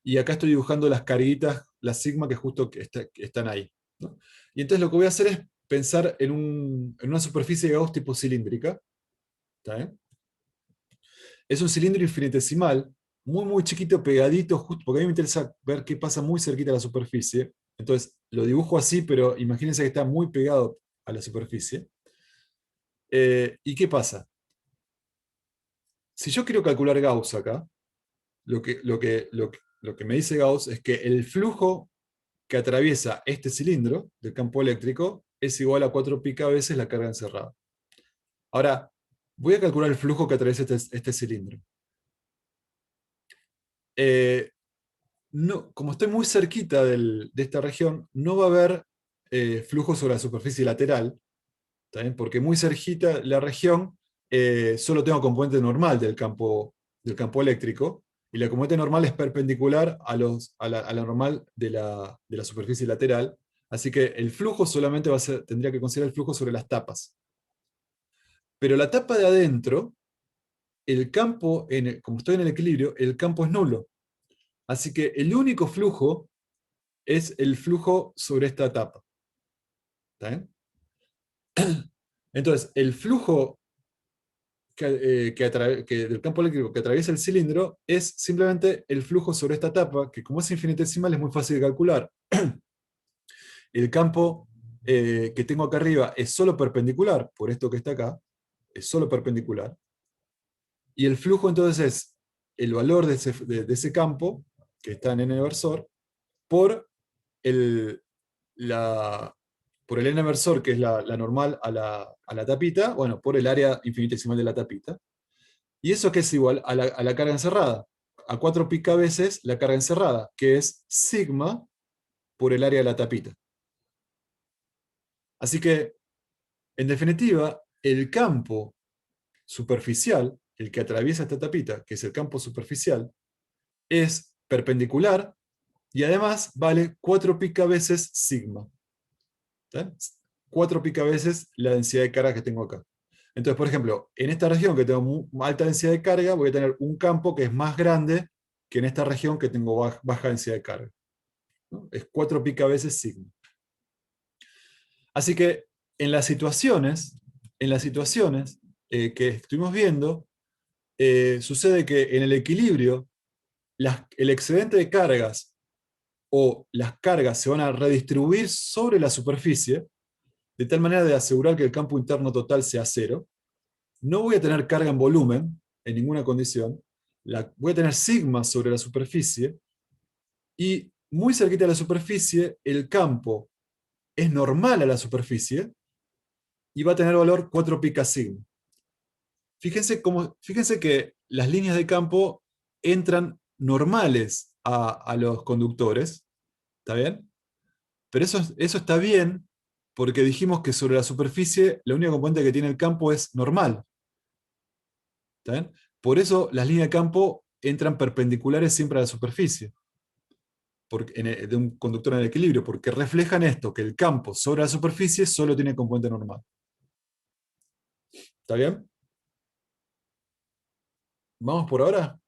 [SPEAKER 1] y acá estoy dibujando las carguitas, las sigma que justo que están ahí, ¿no? Y entonces lo que voy a hacer es pensar en una superficie de Gauss tipo cilíndrica. ¿Está bien? Es un cilindro infinitesimal, muy muy chiquito, pegadito, justo, porque a mí me interesa ver qué pasa muy cerquita a la superficie. Entonces lo dibujo así, pero imagínense que está muy pegado a la superficie. ¿Y qué pasa? Si yo quiero calcular Gauss acá, lo que me dice Gauss es que el flujo que atraviesa este cilindro del campo eléctrico es igual a 4π veces la carga encerrada. Ahora, voy a calcular el flujo que atraviesa este cilindro. No, como estoy muy cerquita de esta región, no va a haber flujo sobre la superficie lateral, ¿está bien? Porque muy cerquita la región solo tengo componente normal del campo eléctrico, y la componente normal es perpendicular a la normal de la superficie lateral, así que el flujo solamente tendría que considerar el flujo sobre las tapas. Pero la tapa de adentro, el campo, como estoy en el equilibrio, el campo es nulo. Así que el único flujo es el flujo sobre esta tapa. ¿Está bien? Entonces, el flujo del campo eléctrico que atraviesa el cilindro es simplemente el flujo sobre esta tapa, que como es infinitesimal es muy fácil de calcular. El campo que tengo acá arriba es solo perpendicular, por esto que está acá, es solo perpendicular. Y el flujo entonces es el valor de ese campo, que está en n versor, por el, la, por el n versor, que es la normal a la tapita, bueno, por el área infinitesimal de la tapita. ¿Y eso qué es igual? A la carga encerrada. A 4 pica veces la carga encerrada, que es sigma por el área de la tapita. Así que, en definitiva, el campo superficial, el que atraviesa esta tapita, que es el campo superficial, es perpendicular y además vale 4 pica veces sigma. ¿Está? 4 pica veces la densidad de carga que tengo acá. Entonces, por ejemplo, en esta región que tengo alta densidad de carga, voy a tener un campo que es más grande que en esta región que tengo baja densidad de carga, ¿no? Es 4 pica veces sigma. Así que en las situaciones que estuvimos viendo, sucede que en el equilibrio, el excedente de cargas o las cargas se van a redistribuir sobre la superficie, de tal manera de asegurar que el campo interno total sea cero. No voy a tener carga en volumen, en ninguna condición. Voy a tener sigma sobre la superficie, y muy cerquita de la superficie, el campo es normal a la superficie, y va a tener valor 4 pica sigma. Fíjense que las líneas de campo entran normales a los conductores, ¿está bien? Pero eso está bien porque dijimos que sobre la superficie la única componente que tiene el campo es normal, ¿está bien? Por eso las líneas de campo entran perpendiculares siempre a la superficie de un conductor en el equilibrio, porque reflejan esto, que el campo sobre la superficie solo tiene componente normal. ¿Está bien? ¿Vamos por ahora?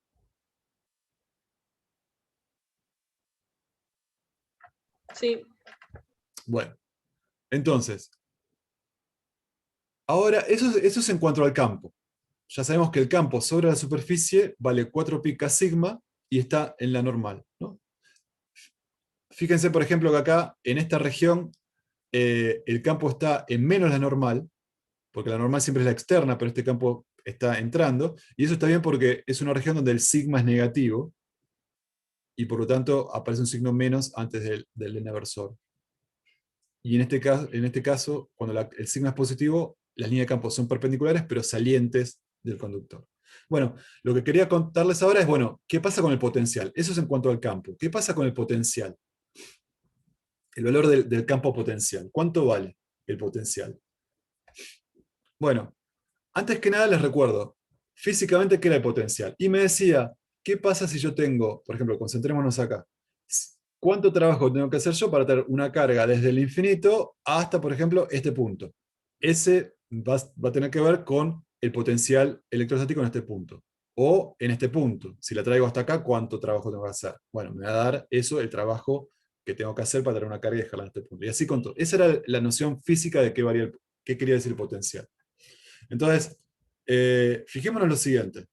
[SPEAKER 2] Sí,
[SPEAKER 1] Bueno, entonces, ahora eso es en cuanto al campo. Ya sabemos que el campo sobre la superficie vale 4 pica sigma y está en la normal, ¿no? Fíjense, por ejemplo, que acá, en esta región, el campo está en menos la normal, porque la normal siempre es la externa, pero este campo está entrando, y eso está bien porque es una región donde el sigma es negativo, y por lo tanto aparece un signo menos antes del n-versor. Y en este caso cuando el sigma es positivo, las líneas de campo son perpendiculares, pero salientes del conductor. Bueno, lo que quería contarles ahora es, bueno, ¿qué pasa con el potencial? Eso es en cuanto al campo. ¿Qué pasa con el potencial? El valor del campo potencial. ¿Cuánto vale el potencial? Bueno, antes que nada les recuerdo, físicamente, ¿qué era el potencial? Y me decía, ¿qué pasa si yo tengo, por ejemplo, concentrémonos acá, cuánto trabajo tengo que hacer yo para tener una carga desde el infinito hasta, por ejemplo, este punto? Ese va a tener que ver con el potencial electrostático en este punto. O en este punto, si la traigo hasta acá, ¿cuánto trabajo tengo que hacer? Bueno, me va a dar eso, el trabajo que tengo que hacer para tener una carga y dejarla en este punto. Y así con todo. Esa era la noción física de qué quería decir el potencial. Entonces, fijémonos en lo siguiente.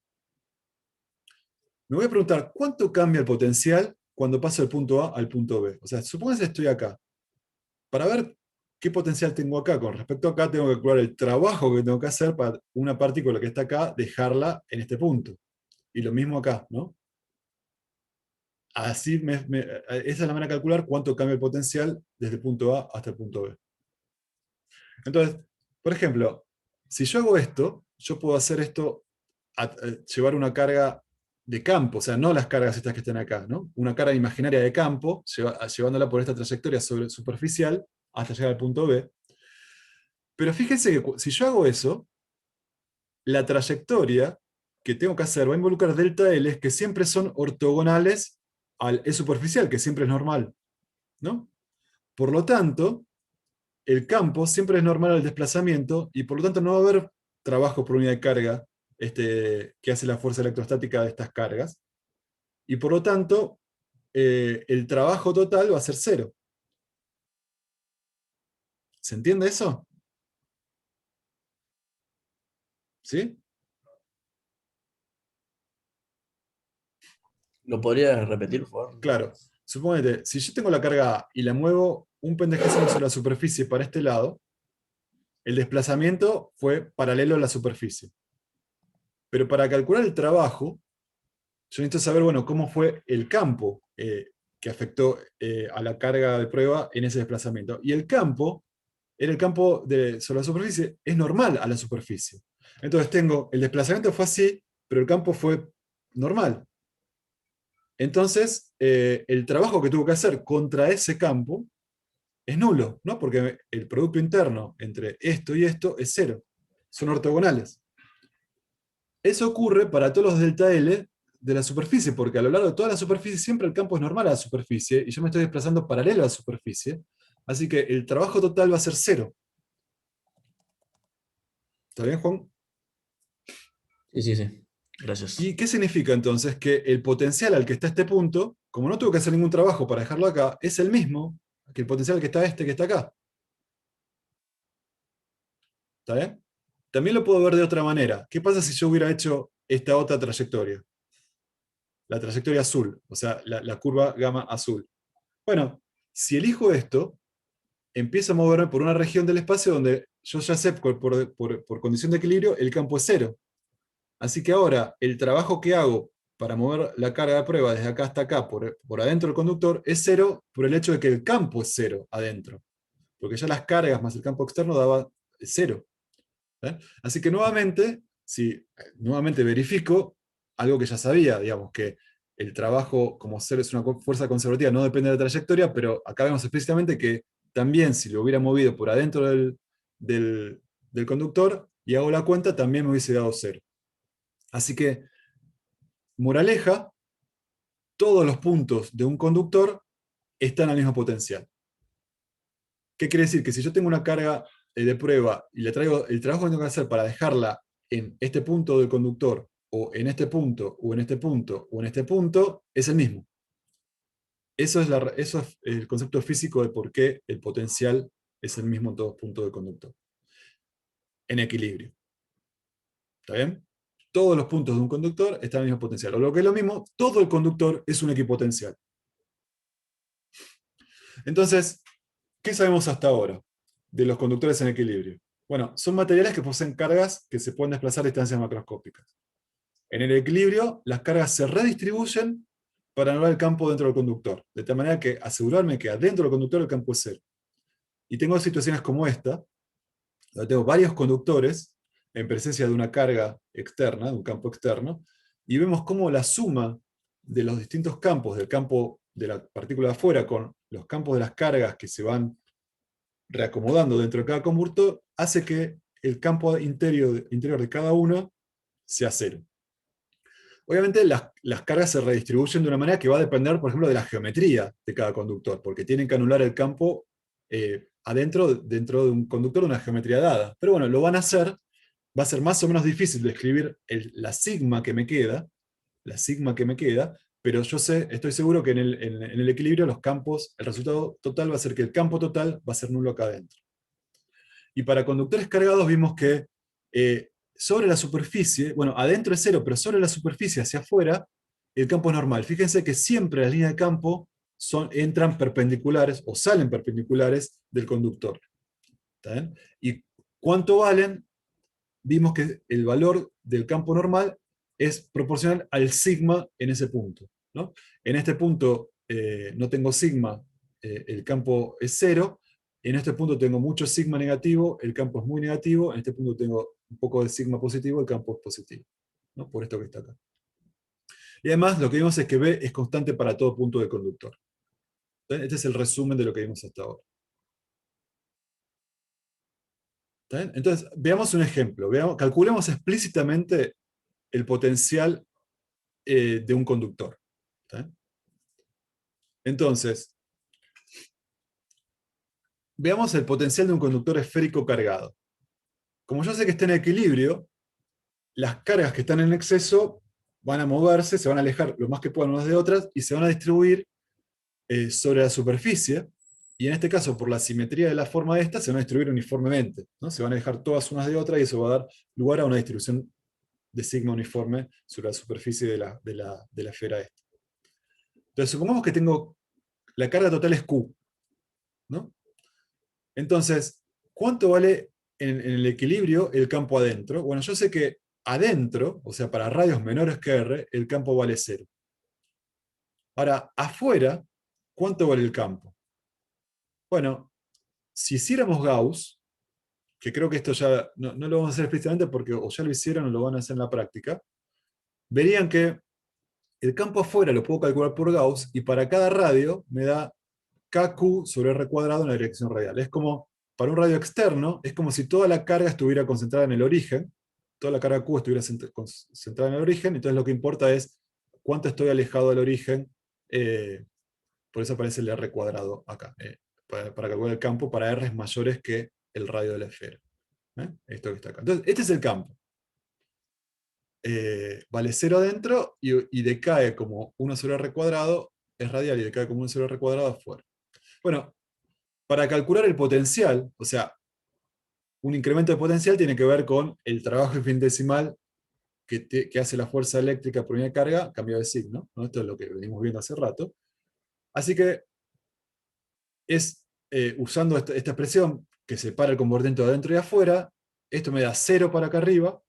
[SPEAKER 1] Me voy a preguntar, ¿cuánto cambia el potencial cuando paso del punto A al punto B? O sea, supónganse que estoy acá. Para ver qué potencial tengo acá, con respecto a acá, tengo que calcular el trabajo que tengo que hacer para una partícula que está acá, dejarla en este punto. Y lo mismo acá, ¿no? Así esa es la manera de calcular cuánto cambia el potencial desde el punto A hasta el punto B. Entonces, por ejemplo, si yo hago esto, yo puedo hacer esto, llevar una carga de campo, o sea, no las cargas estas que están acá, ¿no? Una carga imaginaria de campo, llevándola por esta trayectoria superficial hasta llegar al punto B. Pero fíjense que si yo hago eso, la trayectoria que tengo que hacer va a involucrar delta L, que siempre son ortogonales al E superficial, que siempre es normal, ¿no? Por lo tanto, el campo siempre es normal al desplazamiento, y por lo tanto no va a haber trabajo por unidad de carga que hace la fuerza electrostática de estas cargas, y por lo tanto el trabajo total va a ser cero. ¿Se entiende eso? ¿Sí?
[SPEAKER 3] ¿Lo podrías repetir, por favor?
[SPEAKER 1] Claro. Supóngete, si yo tengo la carga A y la muevo un pendejésimo sobre la superficie para este lado, el desplazamiento fue paralelo a la superficie. Pero para calcular el trabajo, yo necesito saber, bueno, cómo fue el campo que afectó a la carga de prueba en ese desplazamiento. Y el campo, era el campo sobre la superficie, es normal a la superficie. Entonces tengo, el desplazamiento fue así, pero el campo fue normal. Entonces, el trabajo que tuvo que hacer contra ese campo es nulo, ¿no? Porque el producto interno entre esto y esto es cero. Son ortogonales. Eso ocurre para todos los delta L de la superficie, porque a lo largo de toda la superficie siempre el campo es normal a la superficie, y yo me estoy desplazando paralelo a la superficie, así que el trabajo total va a ser cero. ¿Está bien, Juan?
[SPEAKER 3] Sí, sí, sí. Gracias.
[SPEAKER 1] ¿Y qué significa entonces? Que el potencial al que está este punto, como no tuve que hacer ningún trabajo para dejarlo acá, es el mismo que el potencial que está que está acá. ¿Está bien? También lo puedo ver de otra manera. ¿Qué pasa si yo hubiera hecho esta otra trayectoria? La trayectoria azul, o sea, la curva gamma azul. Bueno, si elijo esto, empiezo a moverme por una región del espacio donde yo ya sé, por condición de equilibrio, el campo es cero. Así que ahora, el trabajo que hago para mover la carga de prueba desde acá hasta acá, por adentro del conductor, es cero por el hecho de que el campo es cero adentro. Porque ya las cargas más el campo externo daba cero. Así que nuevamente, si nuevamente verifico algo que ya sabía, digamos, que el trabajo como ser es una fuerza conservativa, no depende de la trayectoria, pero acá vemos explícitamente que también si lo hubiera movido por adentro del conductor y hago la cuenta, también me hubiese dado cero. Así que, moraleja, todos los puntos de un conductor están al mismo potencial. ¿Qué quiere decir? Que si yo tengo una carga de prueba y le traigo el trabajo que tengo que hacer para dejarla en este punto del conductor, o en este punto, o en este punto, o en este punto, es el mismo. Eso es el concepto físico de por qué el potencial es el mismo en todos puntos del conductor. En equilibrio. ¿Está bien? Todos los puntos de un conductor están al mismo potencial. O lo que es lo mismo, todo el conductor es un equipotencial. Entonces, ¿qué sabemos hasta ahora de los conductores en equilibrio? Bueno, son materiales que poseen cargas que se pueden desplazar a distancias macroscópicas. En el equilibrio, las cargas se redistribuyen para anular el campo dentro del conductor, de tal manera que asegurarme que adentro del conductor el campo es cero. Y tengo situaciones como esta, donde tengo varios conductores en presencia de una carga externa, de un campo externo, y vemos cómo la suma de los distintos campos, del campo de la partícula de afuera con los campos de las cargas que se van reacomodando dentro de cada conductor, hace que el campo interior de cada uno sea cero. Obviamente las cargas se redistribuyen de una manera que va a depender, por ejemplo, de la geometría de cada conductor, porque tienen que anular el campo dentro de un conductor de una geometría dada. Pero bueno, lo van a hacer, va a ser más o menos difícil de escribir la sigma que me queda, pero yo estoy seguro que en el equilibrio los campos, el resultado total va a ser que el campo total va a ser nulo acá adentro. Y para conductores cargados vimos que sobre la superficie, bueno, adentro es cero, pero sobre la superficie hacia afuera, el campo es normal. Fíjense que siempre las líneas de campo entran perpendiculares o salen perpendiculares del conductor. ¿Está bien? ¿Y cuánto valen? Vimos que el valor del campo normal es proporcional al sigma en ese punto, ¿no? En este punto no tengo sigma, el campo es cero. En este punto tengo mucho sigma negativo, el campo es muy negativo. En este punto tengo un poco de sigma positivo, el campo es positivo, ¿no? Por esto que está acá. Y además lo que vimos es que B es constante para todo punto del conductor. Este es el resumen de lo que vimos hasta ahora. ¿Está bien? Entonces, veamos un ejemplo. Calculemos explícitamente el potencial de un conductor. ¿Está bien? Entonces, veamos el potencial de un conductor esférico cargado. Como yo sé que está en equilibrio, las cargas que están en exceso van a moverse, se van a alejar lo más que puedan unas de otras y se van a distribuir sobre la superficie. Y en este caso, por la simetría de la forma de esta, se van a distribuir uniformemente, ¿no? Se van a dejar todas unas de otras y eso va a dar lugar a una distribución de sigma uniforme sobre la superficie de la esfera esta. Entonces, supongamos que tengo la carga total es Q, ¿no? Entonces, ¿cuánto vale en el equilibrio el campo adentro? Bueno, yo sé que adentro, o sea, para radios menores que R, el campo vale 0. Ahora, afuera, ¿cuánto vale el campo? Bueno, si hiciéramos Gauss, que creo que esto ya no lo vamos a hacer explícitamente porque o ya lo hicieron o lo van a hacer en la práctica, verían que el campo afuera lo puedo calcular por Gauss y para cada radio me da KQ sobre R cuadrado en la dirección radial. Es como, para un radio externo, es como si toda la carga estuviera concentrada en el origen, toda la carga Q estuviera concentrada en el origen, entonces lo que importa es cuánto estoy alejado del origen, por eso aparece el R cuadrado acá, para calcular el campo para R mayores que el radio de la esfera. Esto que está acá. Entonces, este es el campo. Vale 0 adentro y decae como 1 sobre R cuadrado, es radial y decae como 1 sobre R cuadrado afuera. Bueno, para calcular el potencial, o sea, un incremento de potencial tiene que ver con el trabajo infinitesimal que hace la fuerza eléctrica por unidad de carga, cambio de signo, ¿no? Esto es lo que venimos viendo hace rato. Así que es usando esta expresión que separa el comportamiento de adentro y afuera, esto me da 0 para acá arriba,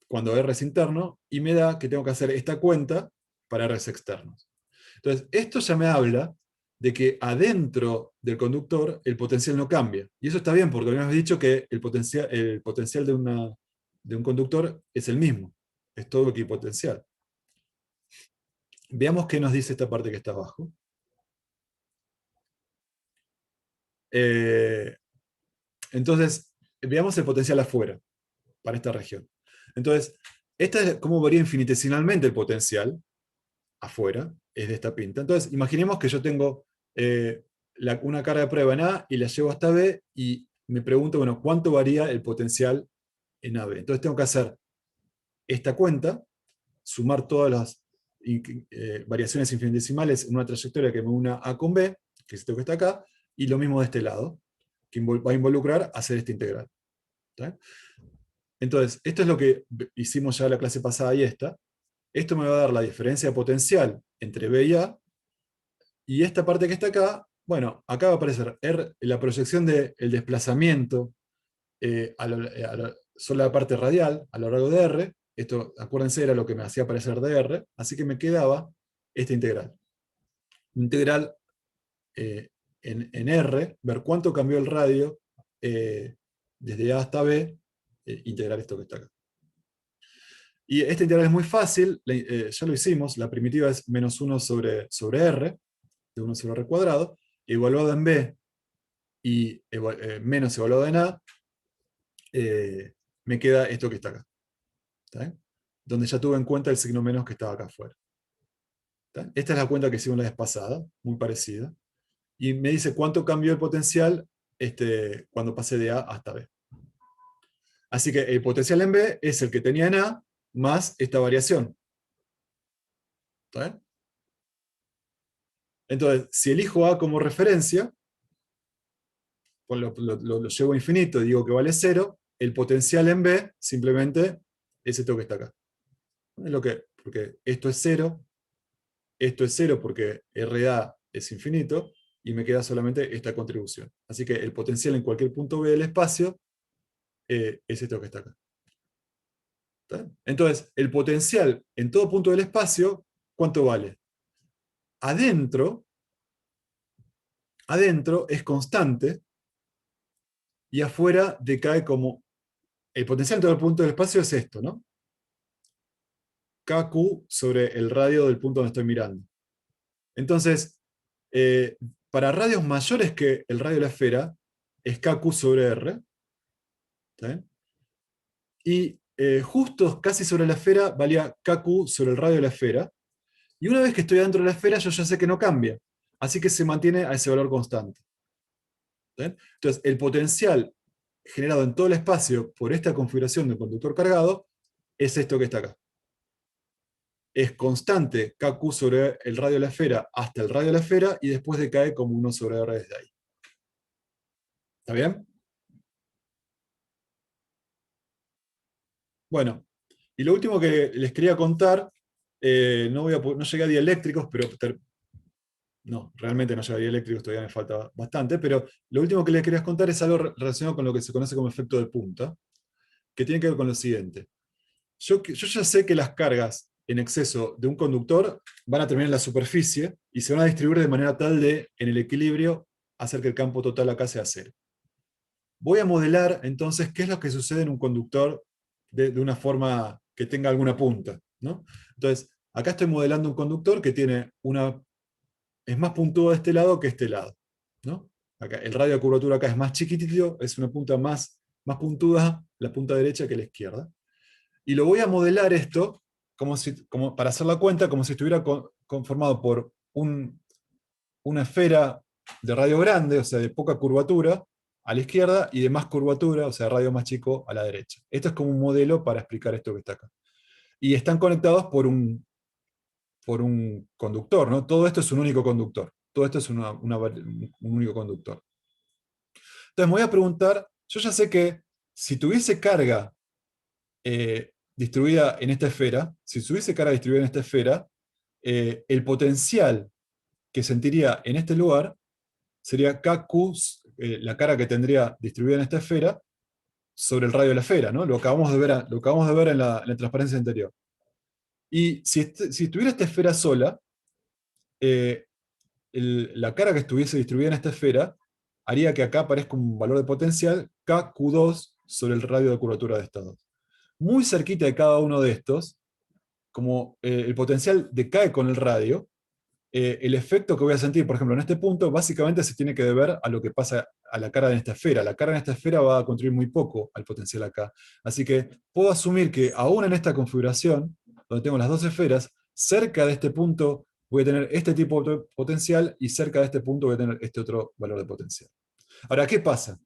[SPEAKER 1] cuando R es interno, y me da que tengo que hacer esta cuenta para R externos. Entonces, esto ya me habla de que adentro del conductor el potencial no cambia. Y eso está bien, porque habíamos dicho que el potencial de un conductor es el mismo. Es todo equipotencial. Veamos qué nos dice esta parte que está abajo. Entonces, veamos el potencial afuera, para esta región. Entonces, esta es cómo varía infinitesimalmente el potencial afuera, es de esta pinta. Entonces, imaginemos que yo tengo una carga de prueba en A y la llevo hasta B y me pregunto, bueno, ¿cuánto varía el potencial en AB? Entonces tengo que hacer esta cuenta, sumar todas las variaciones infinitesimales en una trayectoria que me una A con B, que es esto que está acá, y lo mismo de este lado, que va a involucrar hacer esta integral. ¿Está? Entonces, esto es lo que hicimos ya la clase pasada y esta. Esto me va a dar la diferencia de potencial entre B y A, y esta parte que está acá, bueno, acá va a aparecer la proyección del desplazamiento solo la parte radial a lo largo de R. Esto, acuérdense, era lo que me hacía aparecer de R, así que me quedaba esta integral. Integral en R, ver cuánto cambió el radio desde A hasta B, integrar esto que está acá. Y esta integral es muy fácil, ya lo hicimos, la primitiva es menos 1 sobre R, de 1 sobre R cuadrado, evaluado en B y menos evaluado en A, me queda esto que está acá. ¿Está bien? Donde ya tuve en cuenta el signo menos que estaba acá afuera. Esta es la cuenta que hicimos la vez pasada, muy parecida. Y me dice cuánto cambió el potencial cuando pasé de A hasta B. Así que el potencial en B es el que tenía en A, más esta variación. ¿Está bien? Entonces, si elijo A como referencia, pues lo llevo a infinito y digo que vale 0, el potencial en B simplemente es esto que está acá. Es porque esto es 0 porque RA es infinito, y me queda solamente esta contribución. Así que el potencial en cualquier punto B del espacio es esto que está acá. ¿Está? Entonces, el potencial en todo punto del espacio, ¿cuánto vale? Adentro es constante, y afuera decae como... El potencial en todo el punto del espacio es esto, ¿no? KQ sobre el radio del punto donde estoy mirando. Entonces, para radios mayores que el radio de la esfera, es KQ sobre R. ¿Está bien? Y justo casi sobre la esfera valía KQ sobre el radio de la esfera. Y una vez que estoy dentro de la esfera, yo ya sé que no cambia. Así que se mantiene a ese valor constante. ¿Está bien? Entonces, el potencial generado en todo el espacio por esta configuración de un conductor cargado es esto que está acá. Es constante KQ sobre el radio de la esfera hasta el radio de la esfera, y después decae como 1 sobre R desde ahí. ¿Está bien? Bueno, y lo último que les quería contar, no llegué a dieléctricos, pero no, realmente no llegué a dieléctricos, todavía me falta bastante, pero lo último que les quería contar es algo relacionado con lo que se conoce como efecto de punta, que tiene que ver con lo siguiente. Yo ya sé que las cargas en exceso de un conductor van a terminar en la superficie y se van a distribuir de manera tal de, en el equilibrio, hacer que el campo total acá sea cero. Voy a modelar entonces qué es lo que sucede en un conductor de una forma que tenga alguna punta, ¿no? Entonces, acá estoy modelando un conductor que tiene es más puntudo de este lado que este lado, ¿no? Acá, el radio de curvatura acá es más chiquitito, es una punta más puntuda, la punta derecha que la izquierda. Y lo voy a modelar esto, como para hacer la cuenta, como si estuviera conformado por una esfera de radio grande, o sea, de poca curvatura, a la izquierda, y de más curvatura, o sea, radio más chico, a la derecha. Esto es como un modelo para explicar esto que está acá. Y están conectados por un conductor, ¿no? Todo esto es un único conductor. Todo esto es un único conductor. Entonces me voy a preguntar, yo ya sé que si tuviese carga distribuida en esta esfera, el potencial que sentiría en este lugar sería KQ, la carga que tendría distribuida en esta esfera, sobre el radio de la esfera, ¿no? Lo acabamos de ver en la transparencia anterior. Y si tuviera esta esfera sola, la carga que estuviese distribuida en esta esfera haría que acá aparezca un valor de potencial KQ2 sobre el radio de curvatura de estas dos. Muy cerquita de cada uno de estos, como el potencial decae con el radio, el efecto que voy a sentir, por ejemplo, en este punto, básicamente se tiene que deber a lo que pasa a la carga en esta esfera. La carga en esta esfera va a contribuir muy poco al potencial acá. Así que puedo asumir que aún en esta configuración, donde tengo las dos esferas, cerca de este punto voy a tener este tipo de potencial y cerca de este punto voy a tener este otro valor de potencial. Ahora, ¿qué pasa?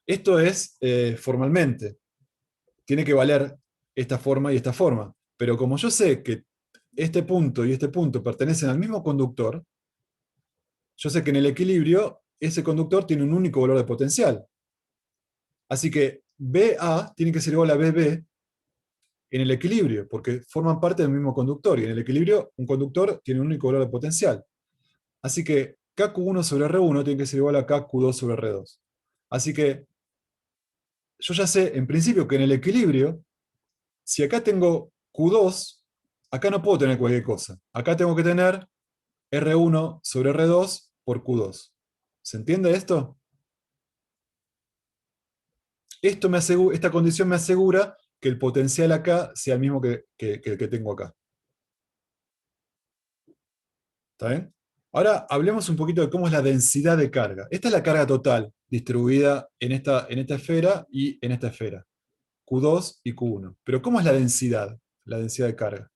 [SPEAKER 1] Esto es formalmente. Tiene que valer esta forma y esta forma. Pero como yo sé que este punto y este punto pertenecen al mismo conductor, yo sé que en el equilibrio ese conductor tiene un único valor de potencial. Así que BA tiene que ser igual a BB en el equilibrio, porque forman parte del mismo conductor, y en el equilibrio un conductor tiene un único valor de potencial. Así que KQ1 sobre R1 tiene que ser igual a KQ2 sobre R2. Así que yo ya sé, en principio, que en el equilibrio, si acá tengo Q2, acá no puedo tener cualquier cosa. Acá tengo que tener R1 sobre R2 por Q2. ¿Se entiende esto? Esta condición me asegura que el potencial acá sea el mismo que el que tengo acá. ¿Está bien? Ahora hablemos un poquito de cómo es la densidad de carga. Esta es la carga total distribuida en esta esfera y en esta esfera. Q2 y Q1. Pero ¿cómo es la densidad? La densidad de carga.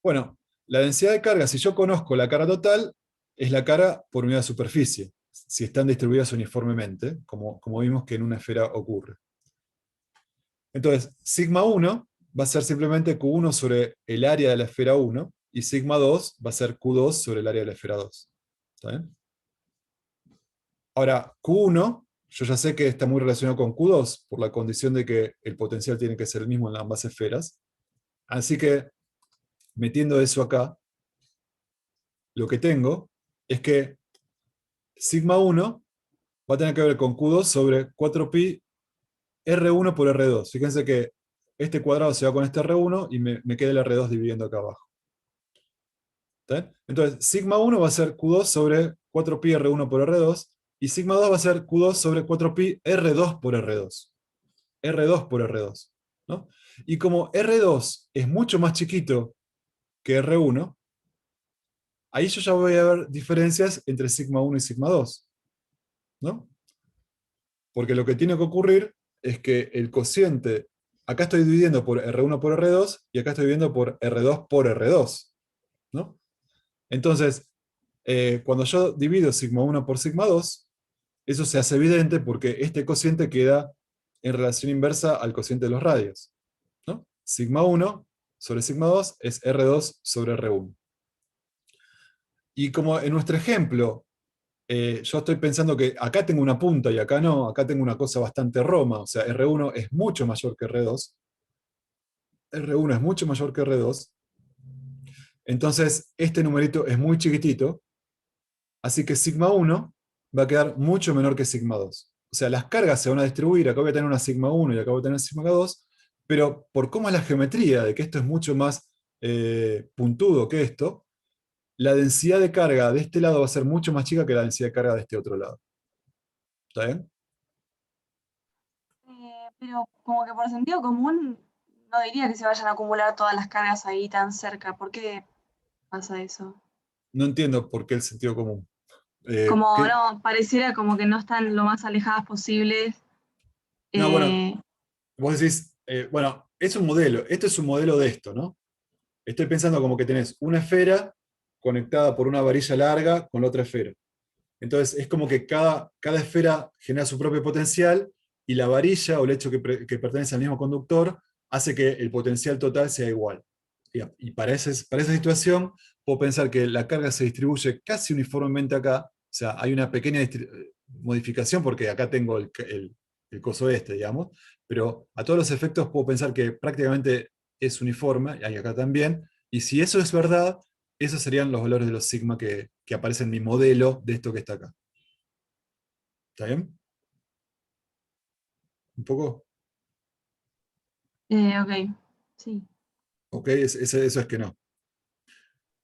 [SPEAKER 1] Bueno, la densidad de carga, si yo conozco la carga total, es la carga por unidad de superficie, si están distribuidas uniformemente, como vimos que en una esfera ocurre. Entonces, sigma 1 va a ser simplemente Q1 sobre el área de la esfera 1, y sigma 2 va a ser Q2 sobre el área de la esfera 2. ¿Está bien? Ahora, Q1, yo ya sé que está muy relacionado con Q2, por la condición de que el potencial tiene que ser el mismo en ambas esferas. Así que, metiendo eso acá, lo que tengo es que sigma 1 va a tener que ver con Q2 sobre 4pi R1 por R2. Fíjense que este cuadrado se va con este R1 y me queda el R2 dividiendo acá abajo. ¿Está bien? Entonces, sigma 1 va a ser Q2 sobre 4pi R1 por R2, y sigma 2 va a ser Q2 sobre 4pi R2 por R2. R2 por R2. ¿No? Y como R2 es mucho más chiquito que R1, ahí yo ya voy a ver diferencias entre sigma 1 y sigma 2. ¿No? Porque lo que tiene que ocurrir es que el cociente, acá estoy dividiendo por R1 por R2, y acá estoy dividiendo por R2 por R2. ¿No? Entonces, cuando yo divido sigma 1 por sigma 2, eso se hace evidente porque este cociente queda en relación inversa al cociente de los radios, ¿no? Sigma 1 sobre sigma 2 es R2 sobre R1. Y como en nuestro ejemplo, yo estoy pensando que acá tengo una punta y acá no, acá tengo una cosa bastante roma, o sea, R1 es mucho mayor que R2, R1 es mucho mayor que R2, entonces este numerito es muy chiquitito, así que sigma 1 va a quedar mucho menor que sigma 2. O sea, las cargas se van a distribuir, acá voy a tener una sigma 1 y acá voy a tener sigma 2, pero por cómo es la geometría, de que esto es mucho más puntudo que esto, la densidad de carga de este lado va a ser mucho más chica que la densidad de carga de este otro lado. ¿Está bien?
[SPEAKER 4] Pero como que por sentido común, no diría que se vayan a acumular todas las cargas ahí tan cerca. ¿Por qué pasa eso?
[SPEAKER 1] No entiendo por qué el sentido común.
[SPEAKER 4] Como no, pareciera como que no están lo más alejadas posibles.
[SPEAKER 1] No, bueno,
[SPEAKER 4] Eh,
[SPEAKER 1] vos decís, bueno, es un modelo, esto es un modelo de esto, ¿no? Estoy pensando como que tenés una esfera conectada por una varilla larga con la otra esfera. Entonces es como que cada esfera genera su propio potencial y la varilla o el hecho que pertenece al mismo conductor hace que el potencial total sea igual. Y para esa situación puedo pensar que la carga se distribuye casi uniformemente acá, o sea, hay una pequeña modificación porque acá tengo el coso este, digamos, pero a todos los efectos puedo pensar que prácticamente es uniforme, y acá también, y si eso es verdad, esos serían los valores de los sigma que aparecen en mi modelo de esto que está acá. ¿Está bien? ¿Un poco?
[SPEAKER 4] ok, sí,
[SPEAKER 1] Ok, eso es que no.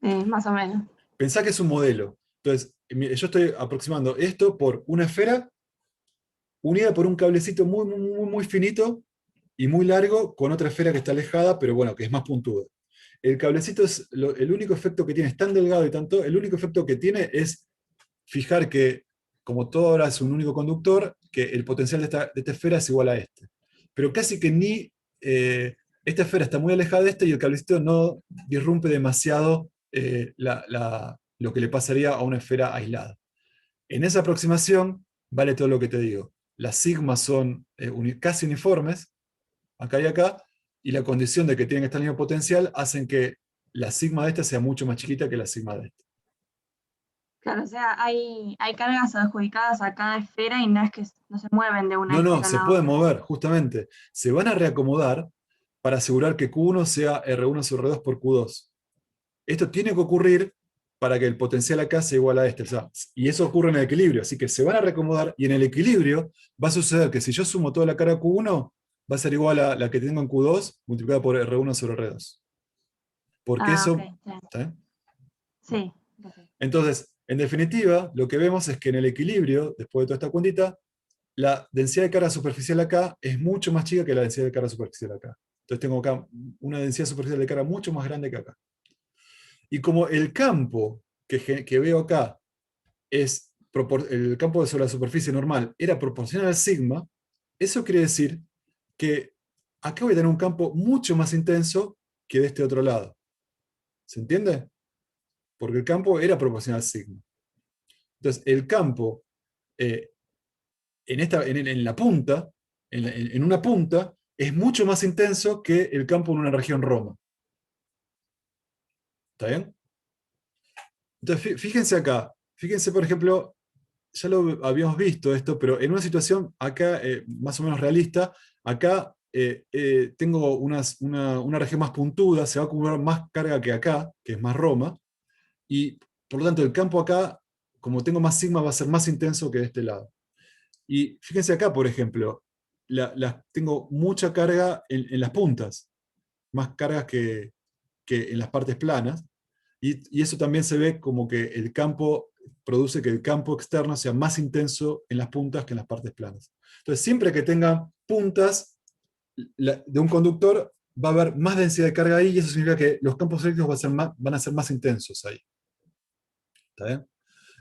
[SPEAKER 4] más o menos.
[SPEAKER 1] Pensá que es un modelo. Entonces, yo estoy aproximando esto por una esfera unida por un cablecito muy, muy, muy, muy finito y muy largo con otra esfera que está alejada, pero bueno, que es más puntuda. El cablecito es el único efecto que tiene, es tan delgado y tanto, el único efecto que tiene es fijar que, como todo ahora es un único conductor, que el potencial de esta esfera es igual a este. Pero casi que ni esta esfera está muy alejada de este y el cablecito no disrumpe demasiado lo que le pasaría a una esfera aislada. En esa aproximación vale todo lo que te digo. Las sigmas son casi uniformes, acá y acá, y la condición de que tienen que estar el mismo potencial hacen que la sigma de esta sea mucho más chiquita que la sigma de esta.
[SPEAKER 4] Claro, o sea, hay cargas adjudicadas a cada esfera y no es que no se mueven de una
[SPEAKER 1] No, no,
[SPEAKER 4] esfera a
[SPEAKER 1] se
[SPEAKER 4] la
[SPEAKER 1] pueden
[SPEAKER 4] otra.
[SPEAKER 1] mover, justamente. Se van a reacomodar para asegurar que Q1 sea R1 sobre R2 por Q2. Esto tiene que ocurrir para que el potencial acá sea igual a este. O sea, y eso ocurre en el equilibrio. Así que se van a reacomodar y en el equilibrio va a suceder que si yo sumo toda la carga Q1, va a ser igual a la que tengo en Q2 multiplicada por R1 sobre R2. Porque
[SPEAKER 4] Ah, ok,
[SPEAKER 1] eso...
[SPEAKER 4] ya.
[SPEAKER 1] ¿Está bien?
[SPEAKER 4] Sí, lo sé.
[SPEAKER 1] Entonces, en definitiva, lo que vemos es que en el equilibrio, después de toda esta cuentita, la densidad de carga superficial acá es mucho más chica que la densidad de carga superficial acá. Entonces tengo acá una densidad superficial de carga mucho más grande que acá. Y como el campo que veo acá es el campo sobre la superficie normal era proporcional al sigma, eso quiere decir que acá voy a tener un campo mucho más intenso que de este otro lado. ¿Se entiende? Porque el campo era proporcional al sigma. Entonces, el campo eh, en la punta, en una punta, es mucho más intenso que el campo en una región Roma. ¿Está bien? Entonces, fíjense acá. Fíjense, por ejemplo, ya lo habíamos visto esto, pero en una situación acá más o menos realista, acá tengo una región más puntuda, se va a acumular más carga que acá, que es más Roma, y por lo tanto el campo acá, como tengo más sigma, va a ser más intenso que de este lado. Y fíjense acá, por ejemplo, tengo mucha carga en las puntas, más cargas que en las partes planas, y eso también se ve como que el campo produce que el campo externo sea más intenso en las puntas que en las partes planas. Entonces, siempre que tenga puntas de un conductor, va a haber más densidad de carga ahí, y eso significa que los campos eléctricos van a ser más intensos ahí. ¿Está bien?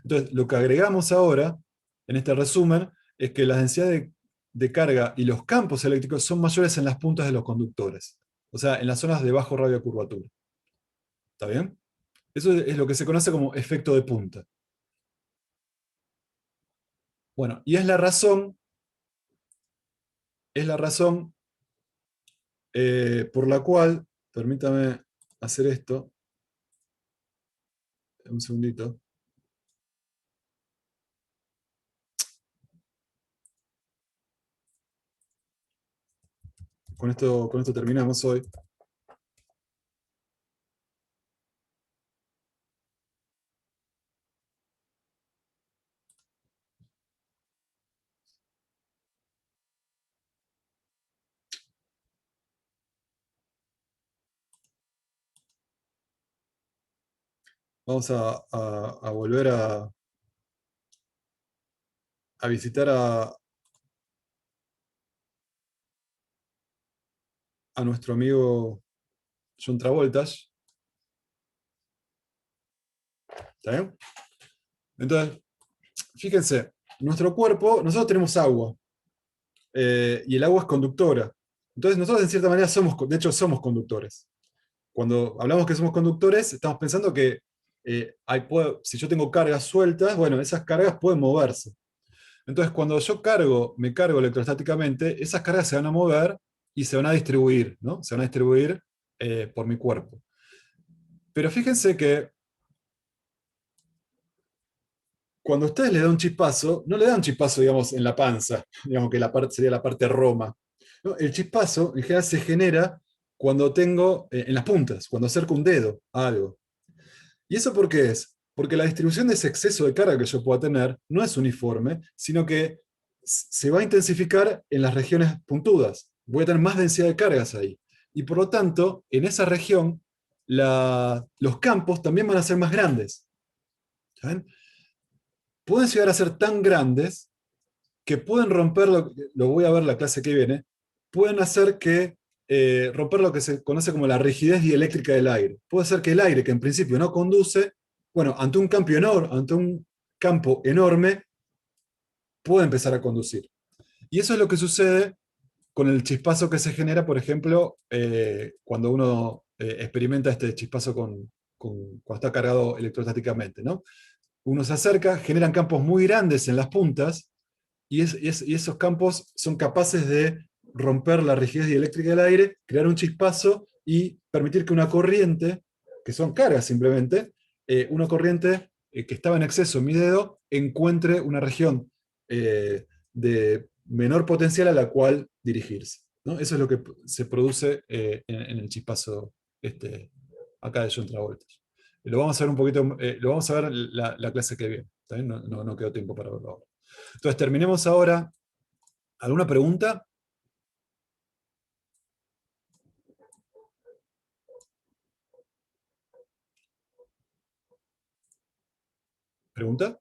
[SPEAKER 1] Entonces, lo que agregamos ahora, en este resumen, es que las densidades de carga y los campos eléctricos son mayores en las puntas de los conductores, o sea, en las zonas de bajo radio de curvatura. ¿Está bien? Eso es lo que se conoce como efecto de punta. Bueno, y es la razón por la cual, permítame hacer esto, un segundito. Con esto terminamos hoy. Vamos a volver a visitar a nuestro amigo John Travolta. ¿Está bien? Entonces, fíjense, nuestro cuerpo, nosotros tenemos agua, y el agua es conductora. Entonces, nosotros en cierta manera de hecho, somos conductores. Cuando hablamos que somos conductores, estamos pensando que si yo tengo cargas sueltas, bueno, esas cargas pueden moverse. Entonces, cuando me cargo electrostáticamente, esas cargas se van a mover y se van a distribuir, ¿no? Se van a distribuir por mi cuerpo. Pero fíjense que cuando ustedes le dan un chispazo, no le dan un chispazo, digamos, en la panza, digamos que sería la parte roma. ¿No? El chispazo, en general, se genera cuando tengo, en las puntas, cuando acerco un dedo a algo. ¿Y eso por qué es? Porque la distribución de ese exceso de carga que yo pueda tener no es uniforme, sino que se va a intensificar en las regiones puntudas. Voy a tener más densidad de cargas ahí. Y por lo tanto, en esa región, los campos también van a ser más grandes. ¿Saben? Pueden llegar a ser tan grandes que pueden romper, lo voy a ver la clase que viene, pueden hacer que romper lo que se conoce como la rigidez dieléctrica del aire. Puede ser que el aire, que en principio no conduce, bueno, ante un campo enorme, puede empezar a conducir. Y eso es lo que sucede con el chispazo que se genera, por ejemplo, cuando uno experimenta este chispazo cuando está cargado electrostáticamente, ¿no? Uno se acerca, generan campos muy grandes en las puntas, y esos campos son capaces de romper la rigidez dieléctrica del aire, crear un chispazo y permitir que una corriente, que son cargas simplemente, una corriente que estaba en exceso en mi dedo, encuentre una región de menor potencial a la cual dirigirse, ¿no? Eso es lo que se produce en el chispazo acá de John Travolta. Lo vamos a ver un poquito, lo vamos a ver la clase que viene. ¿Está bien? No quedó tiempo para verlo ahora. Entonces, terminemos ahora. ¿Alguna pregunta? ¿Pregunta?